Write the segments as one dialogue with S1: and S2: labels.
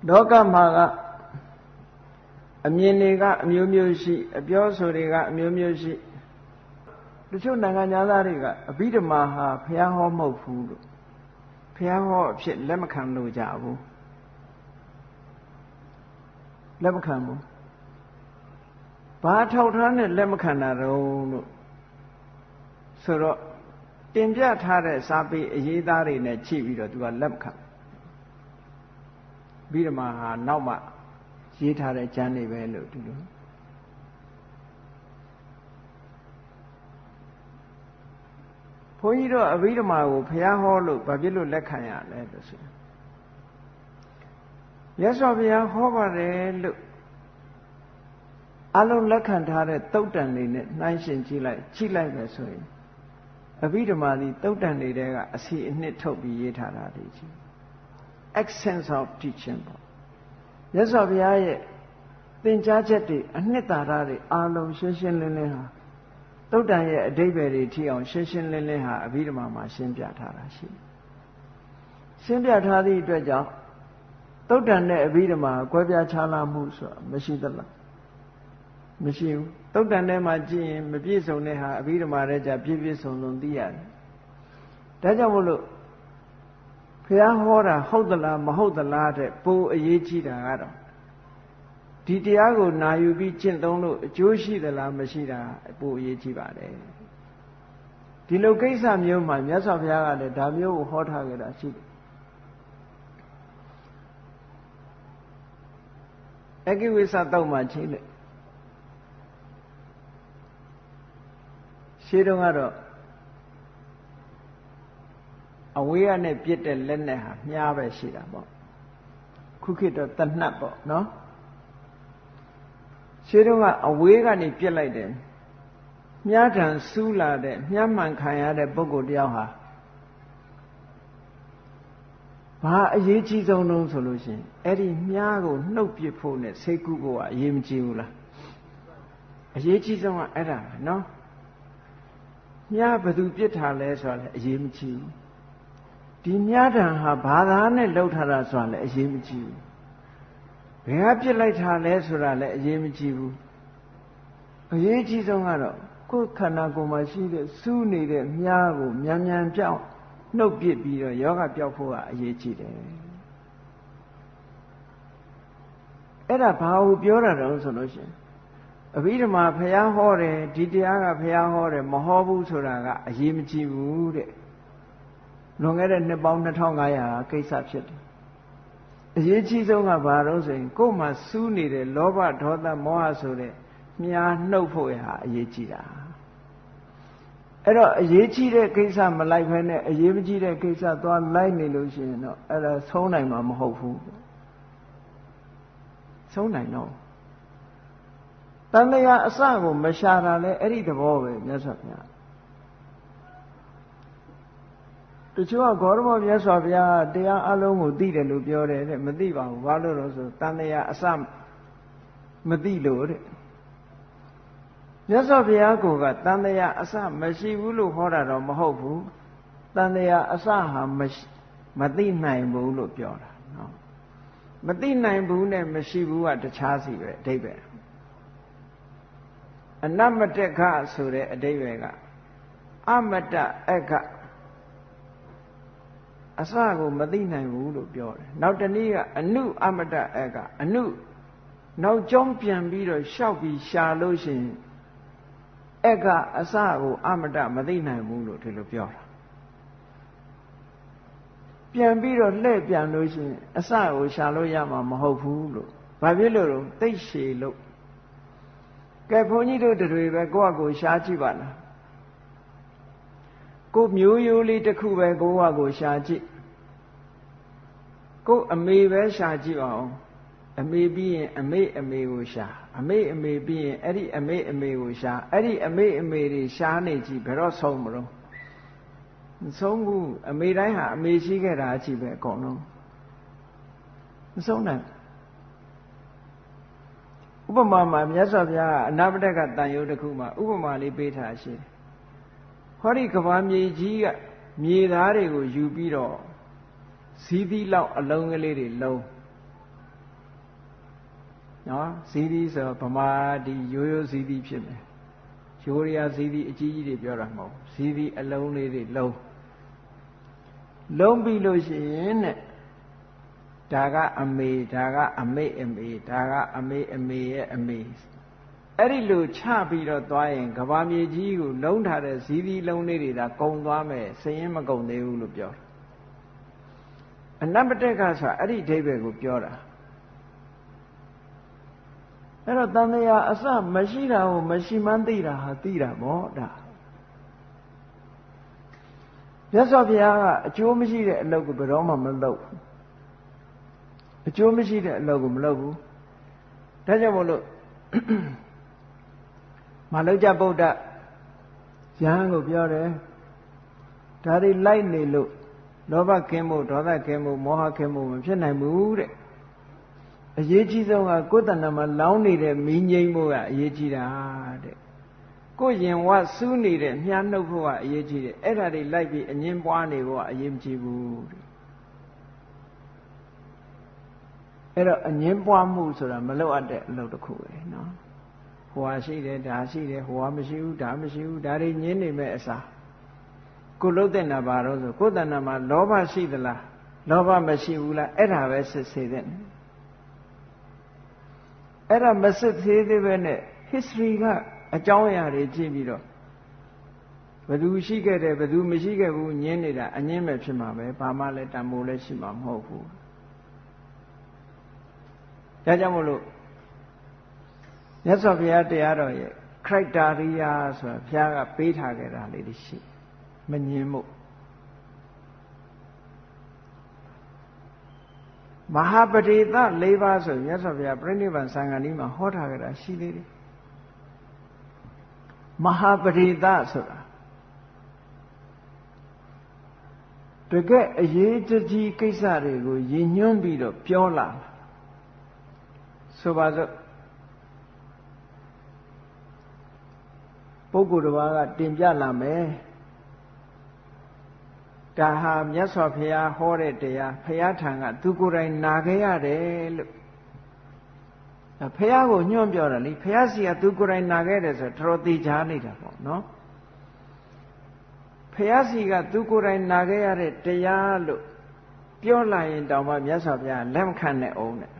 S1: လောကမှာကအမြင်တွေကအမျိုးမျိုးရှိအပြောဆိုတွေကအမျိုးမျိုးရှိတချို့နိုင်ငံသားတွေကအဘိဓမ္မာဟာဘုရားဟောမဟုတ်ဘူးလို့ဘုရားဟောအဖြစ်လက်မခံလို့ကြဘူးလက်မခံဘူးဘာထောက်ထားနဲ့လက်မခံတာတော့လို့ဆိုတော့တင်ပြထားတဲ့စာပေအရေးသားတွေနဲ့ချိန်ပြီးတော့သူကလက်မခံဘိဓမ္မာဟာနောက်မှရေးထားတဲ့ကျမ်းတွေပဲလို့ဒီလိုဘုန်းကြီးတို့အဘိဓမ္မာကိုဘုရားဟောလို့ဘာဖြစ်လို့လက်ခံရလဲလို့ဆိုမြတ်စွာဘုရားဟောပါတယ်လို့အလုံးလက်ခံထားတဲ့သုတ်တန်တွေနဲ့နှိုင်းယှဉ်ကြည့်လိုက်မယ်ဆိုရင်အဘိဓမ္မာဒီသုတ်တန်တွေတဲကအစီအနှစ်ထုတ်ပြီးရေးထားတာတွေကြီး essence of teaching ပေါ့မြတ်စွာဘုရားရဲ့သင်ကြားချက်တွေအနှစ်သာရတွေအလုံးရှင်းရှင်းလင်းလင်းဟာသုတ်တန်ရဲ့အဓိပ္ပာယ်တွေထိအောင်ရှင်းရှင်းလင်းလင်းဟာအဘိဓမ္မာမှာရှင်းပြထားတာရှိရှင်းပြထားသည့်အတွက်ကြောင့်သုတ်တန်နဲ့အဘိဓမ္မာကွဲပြားခြားနားမှုဆိုတာမရှိသလားမရှိဘူးသုတ်တန်ထဲမှာကြည့်ရင်မပြည့်စုံတဲ့ဟာအဘိဓမ္မာထဲကျပြည့်ပြည့်စုံစုံသိရတယ်ဒါကြောင့်မို့လို့ဘုရားဟောတာဟုတ်သလားမဟုတ်သလားတဲ့ပိုအရေးကြီးတာကတော့ဒီတရားကိုနာယူပြီးကျင့်သုံးလို့အကျိုးရှိသလားမရှိတာပိုအရေးကြီးပါတယ်ဒီလိုကိစ္စမျိုးမှာမြတ်စွာဘုရားကလည်းဒါမျိုးကိုဟောထားကြတာရှိတယ်အကိဝိသတောက်မှာချင်းလေရှင်းတော့ကတော့အဝေးကနေပြစ်တဲ့လက်နဲ့ဟာမြားပဲရှိတာပေါ့ခုခေတ်တော့တနတ်ပေါ့နော်ရှင်းတော့ကအဝေးကနေပြစ်လိုက်တယ်မြားထံစူးလာတဲ့မြားမှန်ခံရတဲ့ပုဂ္ဂိုလ်တယောက်ဟာဘာအရေးကြီးဆုံးလို့ဆိုလို့ရှိရင်အဲ့ဒီမြားကိုနှုတ်ပစ်ဖို့နဲ့စိတ်ကူးဖို့ကအရေးမကြီးဘူးလားအရေးကြီးဆုံးကအဲ့ဒါပဲနော်မြားဘယ်သူပြစ်ထားလဲဆိုတာလည်းအရေးမကြီးဘူးဒီမြားတံဟာဘာသာနဲ့လှုပ်ထားတာဆိုတာလည်းအရေးမကြီးဘူးဘယ်ကပြစ်လိုက်တာလဲဆိုတာလည်းအရေးမကြီးဘူးအရေးကြီးဆုံးကတော့ကိုယ်ခန္ဓာကိုယ်မှာရှိတဲ့စူးနေတဲ့မြားကိုမြန်မြန်ပြောင်းနှုတ်ပစ်ပြီးတော့ယောဂပျောက်ဖို့ကအရေးကြီးတယ်အဲ့ဒါဘာကိုပြောတာတုံးဆိုလို့ရှိရင်အဘိဓမ္မာဘုရားဟောတယ်ဒီတရားကဘုရားဟောတယ်မဟောဘူးဆိုတာကအရေးမကြီးဘူးတဲ့လွန်ခဲ့တဲ့နှစ်ပေါင်း2500ကိစ္စဖြစ်တယ်အရေးကြီးဆုံးကဘာလို့ဆိုရင်ကိုယ်မှာစူးနေတဲ့လောဘဒေါသမောဟဆိုတဲ့မြားနှုတ်ဖို့ဟာအရေးကြီးတာအဲ့တော့အရေးကြီးတဲ့ကိစ္စမလိုက်ဘဲနဲ့အရေးမကြီးတဲ့ကိစ္စသွားလိုက်နေလို့ရှိရင်တော့အဲ့ဒါဆုံးနိုင်မှာမဟုတ်ဘူးဆုံးနိုင်တော့တန်တရားအစကိုမရှာတာလဲအဲ့ဒီသဘောပဲမြတ်စွာဘုရားတချို့ကဂေါရမမြတ်စွာဘုရားတရားအလုံးကိုသိတယ်လို့ပြောတယ်တဲ့မသိပါဘူးဘာလို့လဲဆိုတန်တရားအစမသိလို့တဲ့မြတ်စွာဘုရားကတန်တရားအစမရှိဘူးလို့ဟောတာတော့မဟုတ်ဘူးတန်တရားအစဟာမသိနိုင်ဘူးလို့ပြောတာနော်မသိနိုင်ဘူးနဲ့မရှိဘူးကတခြားစီပဲအဓိပ္ပာယ်အနမတ္တခဆိုတဲ့အဓိပ္ပာယ်ကအမတ္တအခအစကိုမသိနိုင်ဘူးလို့ပြောတယ်နောက်တနည်းကအနုအမတ္တအကအနုနောက်ကျောင်းပြန်ပြီးတော့ရှောက်ပြီးရှာလို့ရှိရင်အကအစကိုအမတ္တမသိနိုင်ဘူးလို့ဒီလိုပြောတာပြန်ပြီးတော့လှည့်ပြန်လို့ရှိရင်အစကိုရှာလို့ရမှာမဟုတ်ဘူးလို့ဘာဖြစ်လို့တော့သိရှည်လို့ကဲဘုန်းကြီးတို့တွေပဲကိုယ့်အကိုရှားကြည့်ပါလားကိုမျိုးရိုးလေးတစ်ခုပဲကိုယ့်အကိုရှားကြည့်ကိုအမေပဲရှားကြည့်ပါဦးအမေပြီးရင်အမေကိုရှားအမေပြီးရင်အဲ့ဒီအမေကိုရှားအဲ့ဒီအမေတွေရှားနေကြည့်ဘယ်တော့ဆုံးမလို့မဆုံးဘူးအမေတိုင်းဟာအမေရှိခဲ့တာအကြည့်ပဲအကုန်လုံးမဆုံးနိုင်ဥပမာမှာမြတ်စွာဘုရားကအနာပတ္တကတန်ရုပ်တစ်ခုမှာဥပမာလေးပေးထားရှိတယ်ဟောဒီကဘာမြေကြီးကမြေသားတွေကိုယူပြီးတော့ဇီးသီးလောက်အလုံးကလေးတွေလုံး နော်ဇီတိဆိုဗမာဒီရိုးရိုးဇီတိဖြစ်မယ်ရိုးရာဇီတိအကြီးကြီးတွေပြောတာမဟုတ်ဇီတိအလုံးလေးတွေလုံးပြီးလို့ရှိရင်တဲ့ဒါကအမေဒါကအမေအမေဒါကအမေအမေရဲ့အမေအဲ့ဒီလိုချပြီးတော့သွားရင်ကဘာမြေကြီးကိုလုံးထားတဲ့ဇီတိလုံးလေးတွေဒါကုံသွားမယ်စရင်မကုံသေးဘူးလို့ပြောတာအနပ္ပတက်ကဆိုတာအဲ့ဒီအဓိပ္ပာယ်ကိုပြောတာအဲ့တော့တန်မြာအစမရှိတာကိုမရှိမှန်းသိတာဟာသိတာပေါ့ဒါမြတ်စွာဘုရားကအကျိုးမရှိတဲ့အလုပ်ကိုဘယ်တော့မှမလုပ်ဘူးအကျိုးမရှိတဲ့အလုပ်ကိုမလုပ်ဘူးဒါကြောင့်မို့လို့မလုကြဗုဒ္ဓယဟန်ကိုပြောတယ်ဒါတွေလိုက်နေလို့လောဘကင်းမှုဒေါသကင်းမှုမောဟကင်းမှုမဖြစ်နိုင်ဘူးတဲ့အရေးကြီးဆုံးကကိုယ်တဏ္ဍာမှာလောင်းနေတဲ့မီးငိမ့်မှုကအရေးကြီးတာတဲ့ကိုယ်ရင်ဝစူးနေတဲ့မြားနှုတ်ဖို့ကအရေးကြီးတယ်အဲ့ဒါတွေလိုက်ပြီးအငင်းပွားနေဖို့ကအရေးမကြီးဘူးတဲ့အဲ့တော့အငင်းပွားမှုဆိုတာမလုပ်အပ်တဲ့အလုပ်တစ်ခုပဲနော်ဟိုဟာရှိတယ်ဒါရှိတယ်ဟိုဟာမရှိဘူးဒါမရှိဘူးဒါတွေညင်းနေမဲ့အစားကိုလှုပ်တဲ့နာပါတော့ဆိုကိုယ်တဏ္ဍာမှာလောဘရှိသလားလောဘမရှိဘူးလားအဲ့ဒါပဲစစ်ဆေးတဲ့အဲ့ဒါမစစ်သေးသေးပဲနဲ့ history ကအကြောင်းအရာတွေကြည့်ပြီးတော့ဘယ်သူရှိခဲ့တယ်ဘယ်သူမရှိခဲ့ဘူးညင်းနေတာအငင်းပဲဖြစ်မှာပဲဘာမှလည်းတန်ဖိုးလည်းရှိမှာမဟုတ်ဘူးဒါကြောင့်မို့လို့မြတ်စွာဘုရားတရားတော်ရဲ့ criteria ဆိုတာဘုရားကပေးထားခဲ့တာလေးတွေရှိမငင်းမှုမဟာပရိသ၄ပါးဆိုမြတ်စွာဘုရားပြိဋိဘံသံဃာနည်းမှာဟောထားကြတာရှိသေးတယ်မဟာပရိသဆိုတာတကယ်အရေးကြီးကိစ္စတွေကိုရည်ညွှန်းပြီးတော့ပြောလာဆိုပါစို့ပုဂ္ဂိုလ်တစ်ပါးကတင်ပြလာမယ်ဒါဟာမြတ်စွာဘုရားဟောတဲ့တရားဘုရားထံကသူကိုယ်တိုင်နာခဲ့ရတယ်လို့ဘုရားကိုညွှန်ပြောတာလေဘုရားစီကသူကိုယ်တိုင်နာခဲ့တယ်ဆိုတော့တော်သေးချာနေတာပေါ့နော်ဘုရားစီကသူကိုယ်တိုင်နာခဲ့ရတဲ့တရားလို့ပြောလာရင်တောင်မှမြတ်စွာဘုရားလက်မခံနဲ့အောင်နဲ့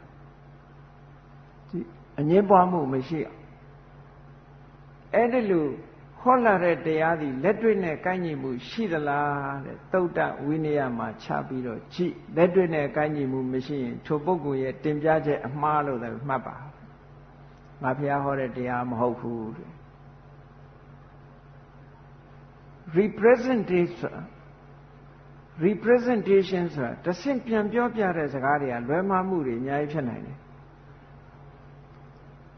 S1: အငြင်းပွားမှုမရှိအဲ့ဒီလိုဟောလာတဲ့တရားဒီလက်တွေ့နဲ့ကိုင်းညီမှုရှိသလားတဲ့သုတ္တဝိနည်းမှာခြားပြီးတော့ကြည့်လက်တွေ့နဲ့ကိုင်းညီမှုမရှိရင်ထိုပုဂ္ဂိုလ်ရဲ့တင်ပြချက်အမှားလို့လည်းမှတ်ပါငါဘုရားဟောတဲ့တရားမဟုတ်ဘူးတဲ့ representation ဆိုတာတစ်ဆင့်ပြန်ပြောပြတဲ့စကားတွေကလွဲမှားမှုတွေအများကြီးဖြစ်နိုင်တယ်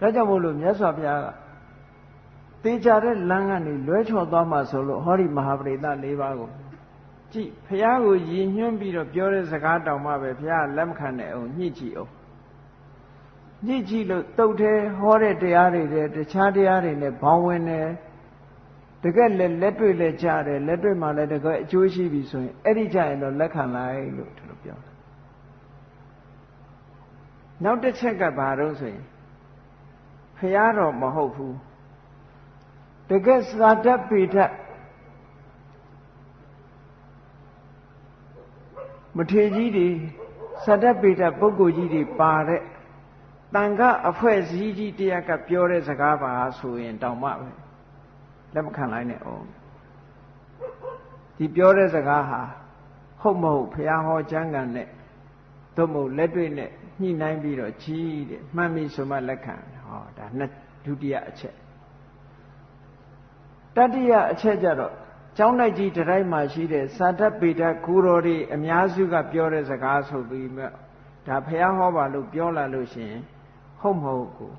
S1: ဒါကြောင့်မို့လို့မြတ်စွာဘုရားကတေချာတဲ့လမ်းကနေလွဲချော်သွားမှဆိုလို့ဟောဒီမဟာပရိသ၄ပါးကိုကြည့်ဘုရားကိုရည်ညွှန်းပြီးတော့ပြောတဲ့စကားတောင်မှပဲဘုရားလက်မခံနဲ့အောင်ညှိကြည့်အောင်ညှိကြည့်လို့တုတ်သေးဟောတဲ့တရားတွေတဲ့တခြားတရားတွေနဲ့ဘောင်းဝင်တယ်တကယ်လက်တွေ့လက်ကြတယ်လက်တွေ့မှလည်းတကယ်အကျိုးရှိပြီဆိုရင်အဲ့ဒီကြရင်တော့လက်ခံလိုက်လို့ဒီလိုပြောတယ်နောက်တစ်ချက်ကဘာလို့ဆိုရင်ဘုရားတော်မဟုတ်ဘူးတကယ်စာတတ်ပေတတ်မထေကြီးတွေစာတတ်ပေတတ်ပုဂ္ဂိုလ်ကြီးတွေပါတဲ့တန်ခါအဖွဲ့အစည်းကြီးတရားကပြောတဲ့စကားပါဆိုရင်တောင်မှပဲလက်မခံလိုက်နဲ့အောင်ဒီပြောတဲ့စကားဟာဟုတ်မဟုတ်ဘုရားဟောကျမ်းဂန်နဲ့သို့မဟုတ်လက်တွေ့နဲ့ညှိနှိုင်းပြီးတော့ကြီးတဲ့မှန်ပြီဆိုမှလက်ခံဟောဒါဒုတိယအချက်တတိယအချက်ကြတော့ကျောင်းတိုက်ကြီးတတိုင်းမှာရှိတဲ့စာတတ်ပေတတ်ဂူတော်တွေအများစုကပြောတဲ့စကားဆိုပြီးမှဒါဘုရားဟောပါလို့ပြောလာလို့ရှိရင်ဟုတ်မဟုတ်ကို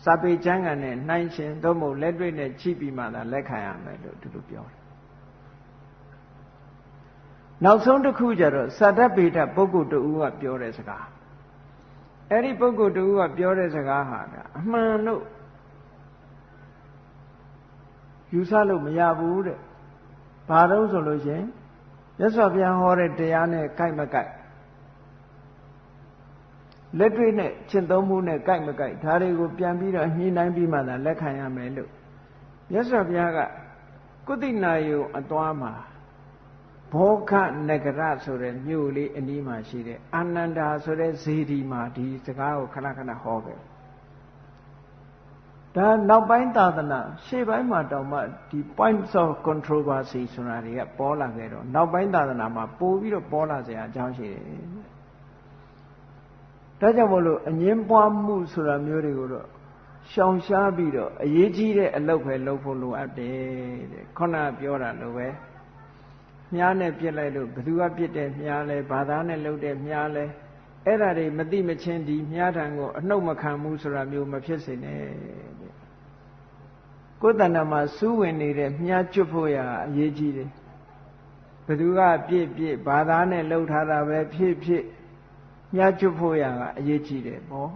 S1: စာပေကျမ်းဂန်နဲ့နှိုင်းရှင်သို့မဟုတ်လက်တွေ့နဲ့ကြည့်ပြီးမှသာလက်ခံရမယ်လို့ဒီလိုပြောတယ်နောက်ဆုံးတစ်ခုကြတော့စာတတ်ပေတတ်ပုဂ္ဂိုလ်တူကပြောတဲ့စကားအဲ့ဒီပုဂ္ဂိုလ်တူကပြောတဲ့စကားဟာအမှန်လို့ယူဆလို့မရဘူးတဲ့ဘာလို့ဆိုလို့ရှင်မြတ်စွာဘုရားဟောတဲ့တရားနဲ့ကိုက်မကိုက် လက်တွေ့နဲ့ကျင့်သုံးမှုနဲ့ကြိုက်မကြိုက်ဒါတွေကိုပြန်ပြီးတော့ညှိနှိုင်းပြီးမှသာလက်ခံရမယ်လို့မြတ်စွာဘုရားကကုသိနာယုံအသွားမှာဘောဂနဂရဆိုတဲ့မြို့လေးအနီးမှာရှိတဲ့အာနန္ဒာဆိုတဲ့ဇေဒီမှာဒီစကားကိုခဏခဏဟောခဲ့ဒါနောက်ပိုင်းသာသနာရှေ့ပိုင်းမှာတောင်မှဒီ points of controversy ဆိုတာတွေကပေါ်လာခဲ့တော့နောက်ပိုင်းသာသနာမှာပို့ပြီးတော့ပေါ်လာစရာအကြောင်းရှိတယ်ဒါကြောင့်မို့လို့အငင်းပွားမှုဆိုတာမျိုးတွေကိုတော့ရှောင်ရှားပြီးတော့အရေးကြီးတဲ့အလုပ်ပဲလုပ်ဖို့လိုအပ်တယ်တဲ့ခုနပြောတာလိုပဲမြားနဲ့ပြစ်လိုက်လို့ဘယ်သူကပြစ်တယ်မြားလဲဘာသာနဲ့လုပ်တယ်မြားလဲအဲ့ဒါတွေမသိမချင်းဒီမြားထံကိုအနှုတ်မခံဘူးဆိုတာမျိုးမဖြစ်စေနဲ့တဲ့ကိုယ်တဏ္ဍာမှာစူးဝင်နေတဲ့မြားကျွတ်ဖို့ရအရေးကြီးတယ်ဘယ်သူကပြစ်ဘာသာနဲ့လှုပ်ထားတာပဲဖြစ်မြားကျွတ်ဖို့ရကအရေးကြီးတယ်ပေါ့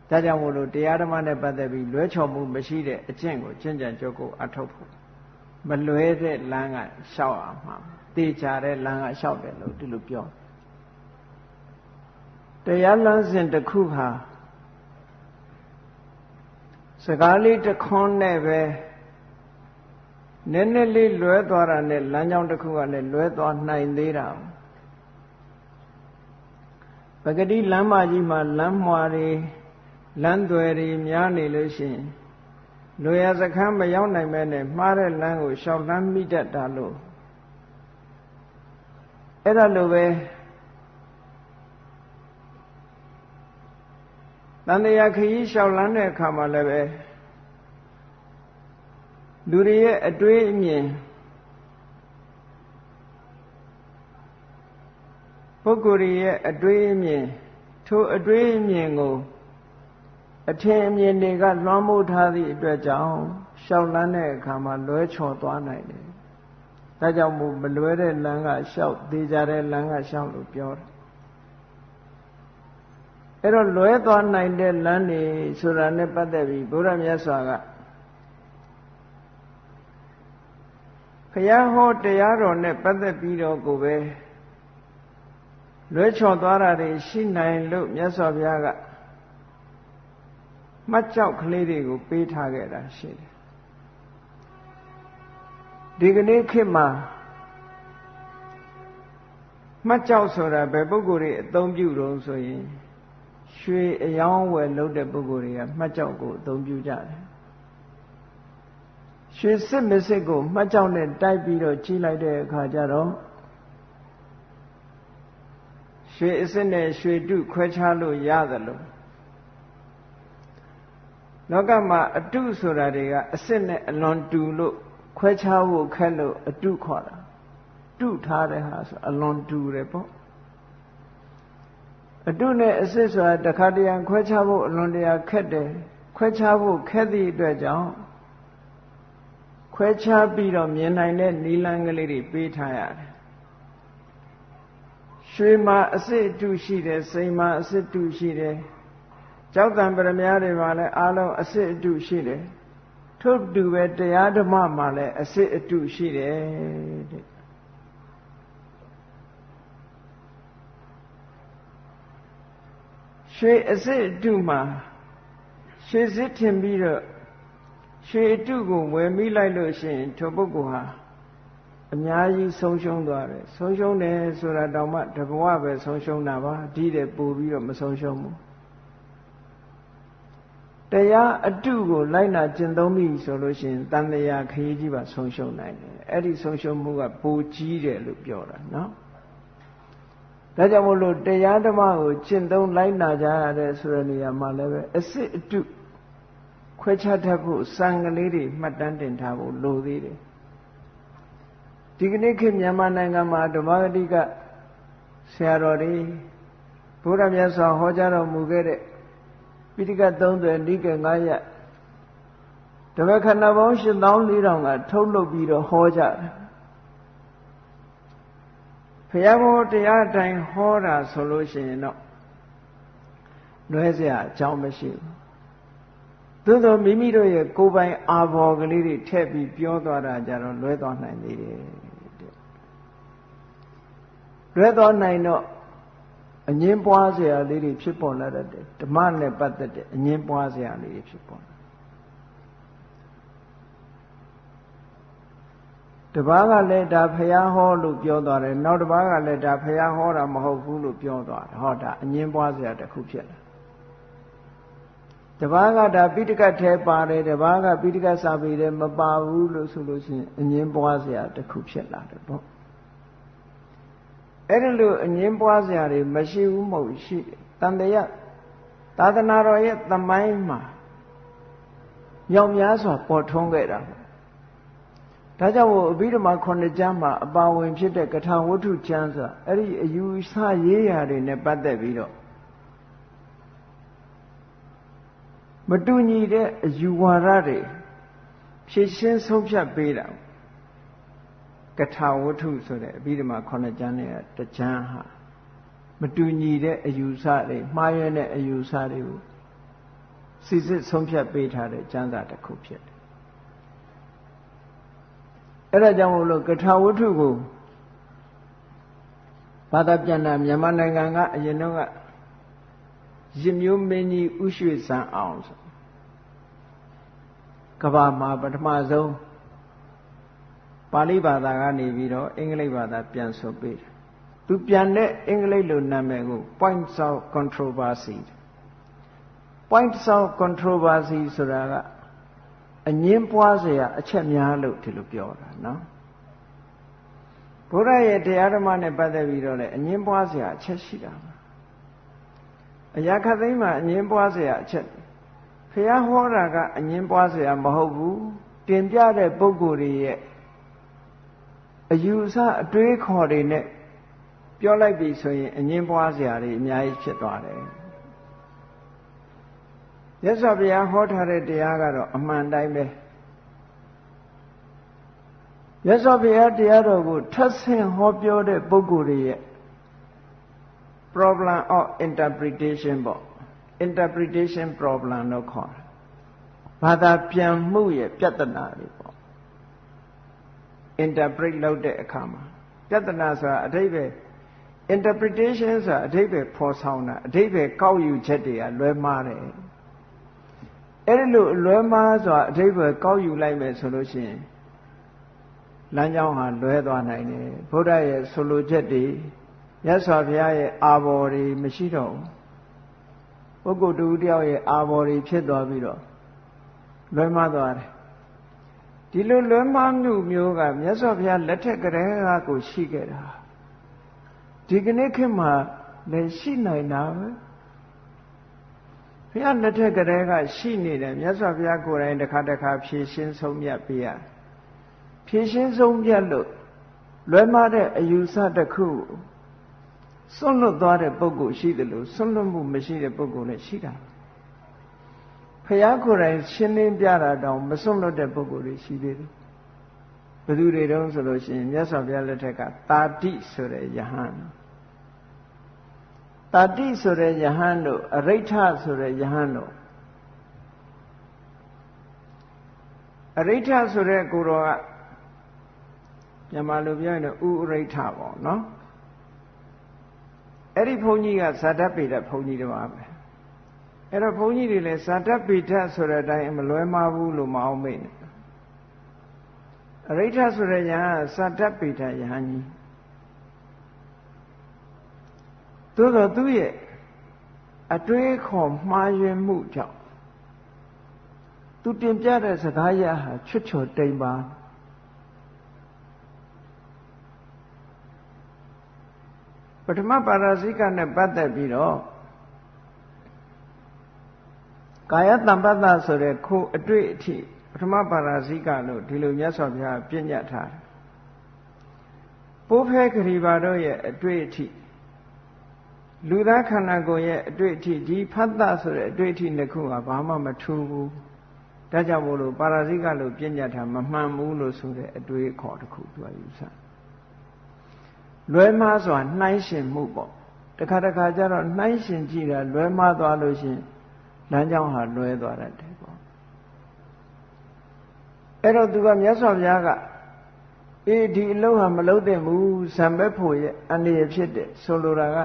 S1: ဒါကြောင့်မို့လို့တရားဓမ္မနဲ့ပတ်သက်ပြီးလွဲချော်မှုမရှိတဲ့အကျင့်ကိုကျင့်ကြံကြိုးကိုအထောက်ဖို့မလွဲတဲ့လမ်းကလျှောက်အောင်မှာတေချာတဲ့လမ်းကလျှောက်တယ်လို့ဒီလိုပြောတရားလမ်းစဉ်တစ်ခုဟာစကားလေးတစ်ခွန်းနဲ့ပဲနည်းနည်းလေးလွဲသွားတာနဲ့လမ်းကြောင်းတစ်ခုကလည်းလွဲသွားနိုင်သေးတာပဂတိလမ်းမကြီးမှာလမ်းမွာတွေလမ်းသွယ်တွေများနေလို့ရှိရင်လူရစခန်းမရောက်နိုင်မဲနဲ့မှားတဲ့လမ်းကိုရှောက်လမ်းမိတတ်တာလို့အဲ့ဒါလိုပဲတန်တရားခရီးရှောက်လမ်းတဲ့အခါမှာလည်းပဲလူတွေရဲ့အတွေးအမြင်ပုဂ္ဂိုလ်ရဲ့အတွေးအမြင်ထိုအတွေးအမြင်ကိုအထင်အမြင်တွေကလွှမ်းမိုးထားသည့်အတွက်ကြောင့်ရှောက်လန်းတဲ့အခါမှာလွဲချော်သွားနိုင်တယ်။ဒါကြောင့်မို့မလွဲတဲ့လမ်းကရှောက်သေးကြတဲ့လမ်းကရှောက်လို့ပြောတယ်။အဲ့တော့လွဲသွားနိုင်တဲ့လမ်းတွေဆိုတာနဲ့ပတ်သက်ပြီးဘုရားမြတ်စွာကဘုရားဟောတရားတော်နဲ့ပတ်သက်ပြီးတော့ကိုပဲလွဲချော်သွားတာတွေရှိနိုင်လို့မြတ်စွာဘုရားကမှတ်ကြောက်ကလေးတွေကိုပေးထားခဲ့တာရှိတယ်ဒီကနေ့ခေတ်မှာမှတ်ကြောက်ဆိုတာဘယ်ပုဂ္ဂိုလ်တွေအသုံးပြုတော့ဆိုရင်ရွှေအယောင်းဝယ်လုပ်တဲ့ပုဂ္ဂိုလ်တွေကမှတ်ကြောက်ကိုအသုံးပြုကြတယ်ရွှေစစ်မစစ်ကိုမှတ်ကြောက်နဲ့တိုက်ပြီးတော့ကြီးလိုက်တဲ့အခါကျတော့ရွှေအစစ်နဲ့ရွှေတုခွဲခြားလို့ရတယ်လို့လောကမှာအတုဆိုတာတွေကအစစ်နဲ့အလွန်တူလို့ခွဲခြားဖို့ခက်လို့အတုခေါ်တာတုထားတဲ့ဟာဆိုအလွန်တူတယ်ပေါ့အတုနဲ့အစစ်ဆိုတာတခါတရံခွဲခြားဖို့အလွန်တရာခက်တယ်ခွဲခြားဖို့ခက်သည့်အတွက်ကြောင့်ခွဲခြားပြီးတော့မြင်နိုင်တဲ့နီလန်းကလေးတွေပေးထားရတယ်ရွှေမှာအစစ်အတုရှိတယ်စိန်မှာအစစ်အတုရှိတယ်ကျောက်တံပရမများတွေမှာလည်းအားလုံးအစစ်အတုရှိတယ်ထို့တူပဲတရားဓမ္မမှာလည်းအစစ်အတုရှိတယ်တဲ့ရွှေအစစ်အတုမှာရွှေစစ်ထင်ပြီးတော့ရွှေအတုကိုဝယ်မိလိုက်လို့ရှိရင်ထိုပုဂ္ဂိုလ်ဟာအများကြီးဆုံးရှုံးသွားတယ်ဆုံးရှုံးတယ်ဆိုတာတောင်မှတဘဝပဲဆုံးရှုံးတာပါဒီတဲ့ပို့ပြီးတော့မဆုံးရှုံးဘူးတရားအတုကိုလိုက်နာကျင့်သုံးပြီဆိုလို့ရှိရင်တန်တရားခရီးကြီးပါဆုံးရှုံးနိုင်တယ်အဲ့ဒီဆုံးရှုံးမှုကပိုကြီးတယ်လို့ပြောတာနော်ဒါကြောင့်မို့လို့တရားဓမ္မကိုကျင့်သုံးလိုက်နာကြရတဲ့ဆိုတဲ့နေရာမှာလည်းပဲအစစ်အတုခွဲခြားတတ်ဖို့စံကလေးတွေမှတ်တမ်းတင်ထားဖို့လိုသေးတယ်ဒီကနေ့ခေတ်မြန်မာနိုင်ငံမှာဓမ္မဂတိကဆရာတော်တွေဘုရားမြတ်စွာဟောကြားတော်မူခဲ့တဲ့ပိဋက30နိကေ9ရပ်တပည့်ခန္ဓာပေါင်း84,000ကထုတ်လုပ်ပြီးတော့ဟောကြတယ်ဘုရားဟောတရားတိုင်းဟောတာဆိုလို့ရှိရင်တော့လွဲเสียအကြောင်းမရှိဘူးသို့သောမိမိတို့ရဲ့ကိုယ်ပိုင်အာဘော်ကလေးတွေထည့်ပြီးပြောသွားတာကြတော့လွဲသွားနိုင်သေးတယ်လွဲသွားနိုင်တော့ အငြင်းပွားစရာလေးတွေဖြစ်ပေါ်လာတတ်တယ်ဓမ္မနဲ့ပတ်သက်တဲ့အငြင်းပွားစရာလေးတွေဖြစ်ပေါ်လာတပားကလည်းဒါဖျားဟောလို့ပြောသွားတယ်နောက်တပားကလည်းဒါဖျားဟောတာမဟုတ်ဘူးလို့ပြောသွားတယ်ဟောဒါအငြင်းပွားစရာတစ်ခုဖြစ်လာတပားကဒါပိဋကတ်ထဲပါတယ်တပားကပိဋကတ်စာပေထဲမပါဘူးလို့ဆိုလို့ရှိရင်အငြင်းပွားစရာတစ်ခုဖြစ်လာတယ်ပေါ့အဲ့ဒါလို့အငြင်းပွားစရာတွေမရှိဘူးမဟုတ်ရှိတန်တရားသာသနာတော်ရဲ့သမိုင်းမှာမြောက်များစွာပေါ်ထွန်းခဲ့တာဒါကြောင့်အဘိဓမ္မာ9ကျမ်းမှာအပါဝင်ဖြစ်တဲ့ကထာဝတ္ထုကျမ်းဆိုတာအဲ့ဒီအယူဆရေးရာတွေနဲ့ပတ်သက်ပြီးတော့မတူညီတဲ့အယူဝါဒတွေဖြည့်ရှင်းဆုံးဖြတ်ပေးတာကထာဝတ္ထုဆိုတဲ့အဘိဓမ္မာ9ကျမ်းနဲ့တကျမ်းဟာမတူညီတဲ့အယူဆတွေမှားယွင်းတဲ့အယူဆတွေကိုစစ်စစ်ဆုံးဖြတ်ပေးထားတဲ့ကျမ်းစာတစ်ခုဖြစ်တယ်အဲ့ဒါကြောင့်မို့လို့ကထာဝတ္ထုကိုဘာသာပြန်တာမြန်မာနိုင်ငံကအရင်တော့ကရစ်မျိုးမင်းကြီးဥရွှေစံအောင်ဆိုကဘာမှာပထမဆုံးပါဠိဘာသာကနေပြီးတော့အင်္ဂလိပ်ဘာသာပြန်ဆိုပေးတယ်သူပြန်တဲ့အင်္ဂလိပ်လိုနာမည်ကို points of controversy points of controversy ဆိုတာကအငြင်းပွားစရာအချက်များလို့ဒီလိုပြောတာနော်ဘုရားရဲ့တရားဓမ္မနဲ့ပတ်သက်ပြီးတော့လည်းအငြင်းပွားစရာအချက်ရှိတာအရာခသိမ်းမှာအငြင်းပွားစရာအချက်ဘုရားဟောတာကအငြင်းပွားစရာမဟုတ်ဘူးတင်ပြတဲ့ပုဂ္ဂိုလ်တွေရဲ့အယူအဆအတွေးခေါ်တွေနဲ့ပြောလိုက်ပြီဆိုရင်အငြင်းပွားစရာတွေအများကြီးဖြစ်သွားတယ်မြတ်စွာဘုရားဟောထားတဲ့တရားကတော့အမှန်တိုင်းပဲမြတ်စွာဘုရားတရားတော်ကိုထပ်ဆင့်ဟောပြောတဲ့ပုဂ္ဂိုလ်တွေရဲ့ problem of interpretation ပေါ့ interpretation problem လို့ခေါ်တယ်ဘာသာပြန်မှုရဲ့ပြဿနာတွေပေါ့ interpret လုပ်တဲ့အခါမှာပြဿနာဆိုတာအဓိပ္ပာယ် interpretation ဆိုတာအဓိပ္ပာယ်ဖော်ဆောင်တာအဓိပ္ပာယ်ကောက်ယူချက်တွေကလွဲမှားတယ်အဲ့ဒီလိုလွဲမှားစွာအဓိပ္ပာယ်ကောက်ယူလိုက်မယ်ဆိုလို့ရှိရင်လမ်းကြောင်းဟာလွဲသွားနိုင်တယ်ဘုရားရဲ့ဆိုလိုချက်တွေမြတ်စွာဘုရားရဲ့အာဘော်တွေမရှိတော့ဘူးပုဂ္ဂိုလ်တူတယောက်ရဲ့အာဘော်တွေဖြစ်သွားပြီးတော့လွဲမှားသွားတယ်ဒီလိုလွဲမှားမှုမျိုးကမြတ်စွာဘုရားလက်ထက်ကတည်းကကိုရှိခဲ့တာဒီကနေ့ခေတ်မှာလည်းရှိနိုင်တာပဲဘုရားလက်ထက်ကတည်းကရှိနေတယ်မြတ်စွာဘုရားကိုယ်တိုင်တစ်ခါတစ်ခါဖြည့်ရှင်းဆုံးဖြတ်ပေးရဖြည့်ရှင်းဆုံးဖြတ်လို့လွဲမှားတဲ့အယူဆတစ်ခုစွန့်လွတ်သွားတဲ့ပုဂ္ဂိုလ်ရှိတယ်လို့စွန့်လွတ်မှုမရှိတဲ့ပုဂ္ဂိုလ်လည်းရှိတာဘုရားကိုယ်တိုင်ရှင်းလင်းပြတာတောင်မစွန့်လွတ်တဲ့ပုဂ္ဂိုလ်တွေရှိသေးတယ်ဘယ်သူတွေတုံးဆိုလို့ရှိရင်မြတ်စွာဘုရားလက်ထက်ကတာတိဆိုတဲ့ယဟန်တာတိဆိုတဲ့ယဟန်တို့အရိဋ္ဌဆိုတဲ့ယဟန်တို့အရိဋ္ဌဆိုတဲ့ကိုယ်တော်ကမြန်မာလိုပြောရင်ဥရိဋ္ဌပေါ့နော်အဲ့ဒီဘုန်းကြီးကဇာတပေတဘုန်းကြီးတစ်ပါးပဲအဲ့တော့ဘုန်းကြီးတွေလည်းဇာတပေတဆိုတဲ့အတိုင်းမလွဲမှားဘူးလို့မအောင်မေ့နဲ့အရိဋ္ဌဆိုတဲ့ယဟန်ဇာတပေတယဟန်ကြီးသို့တော့သူ့ရဲ့အတွေးခေါ်မှားယွင်းမှုကြောင့်သူတင်ပြတဲ့စကားရဟာချွတ်ချော်တိမ်ပါပထမပါရာဇိကနဲ့ပတ်သက်ပြီးတော့ကာယတမ္ပတ္တဆိုတဲ့ခိုးအတွေ့အထိပထမပါရာဇိကလို့ဒီလိုမြတ်စွာဘုရားပြညတ်ထားတယ်ပိုးဖဲခရီပါတို့ရဲ့အတွေ့အထိလူသားခန္ဓာကိုယ်ရဲ့အတွေ့အထိဒီဖတ်တာဆိုတဲ့အတွေ့အထိနှစ်ခုကဘာမှမထူးဘူးဒါကြောင့်မို့လို့ပါရာဇိကလို့ပြညတ်ထားမမှန်ဘူးလို့ဆိုတဲ့အတွေ့အခေါ်တစ်ခုသူယူဆလွဲမှားစွာနှိုင်းရှင်မှုပေါ့တခါတခါကျတော့နှိုင်းရှင်ကြည့်တာလွဲမှားသွားလို့ရှင်လမ်းကြောင်းဟာလွဲသွားတတ်တယ်ပေါ့အဲ့တော့သူကမြတ်စွာဘုရားကဒီအလုပ်ဟာမလုပ်သင့်ဘူးဇံဘက်ဖို့ရဲ့အန္တရာယ်ဖြစ်တဲ့ဆိုလိုတာက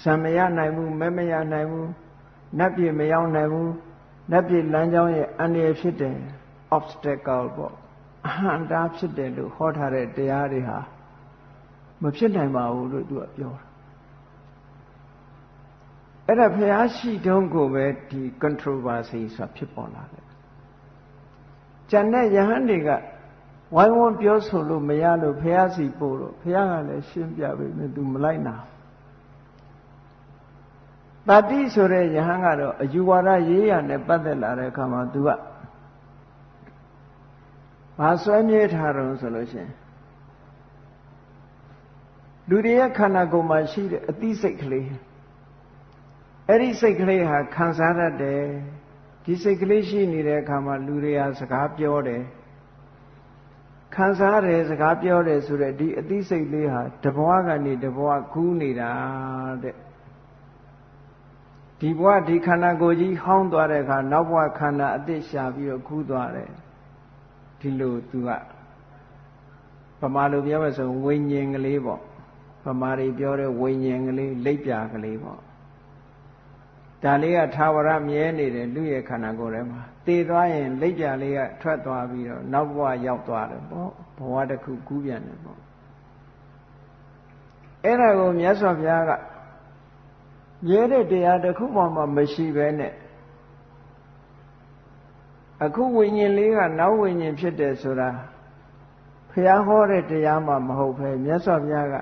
S1: စံမရနိုင်ဘူးမဲမရနိုင်ဘူးနတ်ပြည်မရောက်နိုင်ဘူးနတ်ပြည်လမ်းကြောင်းရဲ့အန္တရာယ်ဖြစ်တယ် obstacle ပေါ့အဟန့်တားဖြစ်တယ်လို့ဟောထားတဲ့တရားတွေဟာမဖြစ်နိုင်ပါဘူးလို့သူကပြောတာအဲ့ဒါဘုရားရှိတုံးကိုပဲဒီ controversy ဆိုတာဖြစ်ပေါ်လာတယ်ကျန်တဲ့ယဟန်တွေကဝိုင်းဝန်းပြောဆိုလို့မရလို့ဘုရားစီပို့လို့ဘုရားကလည်းရှင်းပြပေးမယ်သူမလိုက်နာတတိဆိုတဲ့ယဟန်ကတော့အယူဝါဒရေးရနဲ့ပတ်သက်လာတဲ့အခါမှာသူကဘာဆွဲမြဲထားတော့ဆိုလို့ရှိရင်လူတွေရဲ့ခန္ဓာကိုယ်မှာရှိတဲ့အသိစိတ်ကလေးအဲ့ဒီစိတ်ကလေးဟာခံစားတတ်တယ်ဒီစိတ်ကလေးရှိနေတဲ့အခါမှာလူတွေဟာစကားပြောတယ်ခံစားတယ်စကားပြောတယ်ဆိုတဲ့ဒီအသိစိတ်လေးဟာတဘဝကနေတဘဝကူးနေတာတဲ့ဒီဘဝဒီခန္ဓာကိုယ်ကြီးဟောင်းသွားတဲ့အခါနောက်ဘဝခန္ဓာအသစ်ရှာပြီးတော့ကူးသွားတယ်ဒီလိုသူကဗမာလိုပြောမယ်ဆိုဝိညာဉ်ကလေးပေါ့ဗမာတွေပြောတဲ့ဝိညာဉ်ကလေးလိပ်ပြာကလေးပေါ့ဒါလေးကသာဝရမြဲနေတယ်လူရဲ့ခန္ဓာကိုယ်ထဲမှာတည်သွားရင်လိပ်ပြာလေးကထွက်သွားပြီးတော့နောက်ဘဝရောက်သွားတယ်ပေါ့ဘဝတစ်ခုကူးပြန်တယ်ပေါ့အဲ့ဒါကိုမြတ်စွာဘုရားကရဲတဲ့တရားတစ်ခုမှမရှိပဲနဲ့အခုဝိညာဉ်လေးကနောက်ဝိညာဉ်ဖြစ်တယ်ဆိုတာဘုရားဟောတဲ့တရားမှမဟုတ်ပဲမြတ်စွာဘုရားက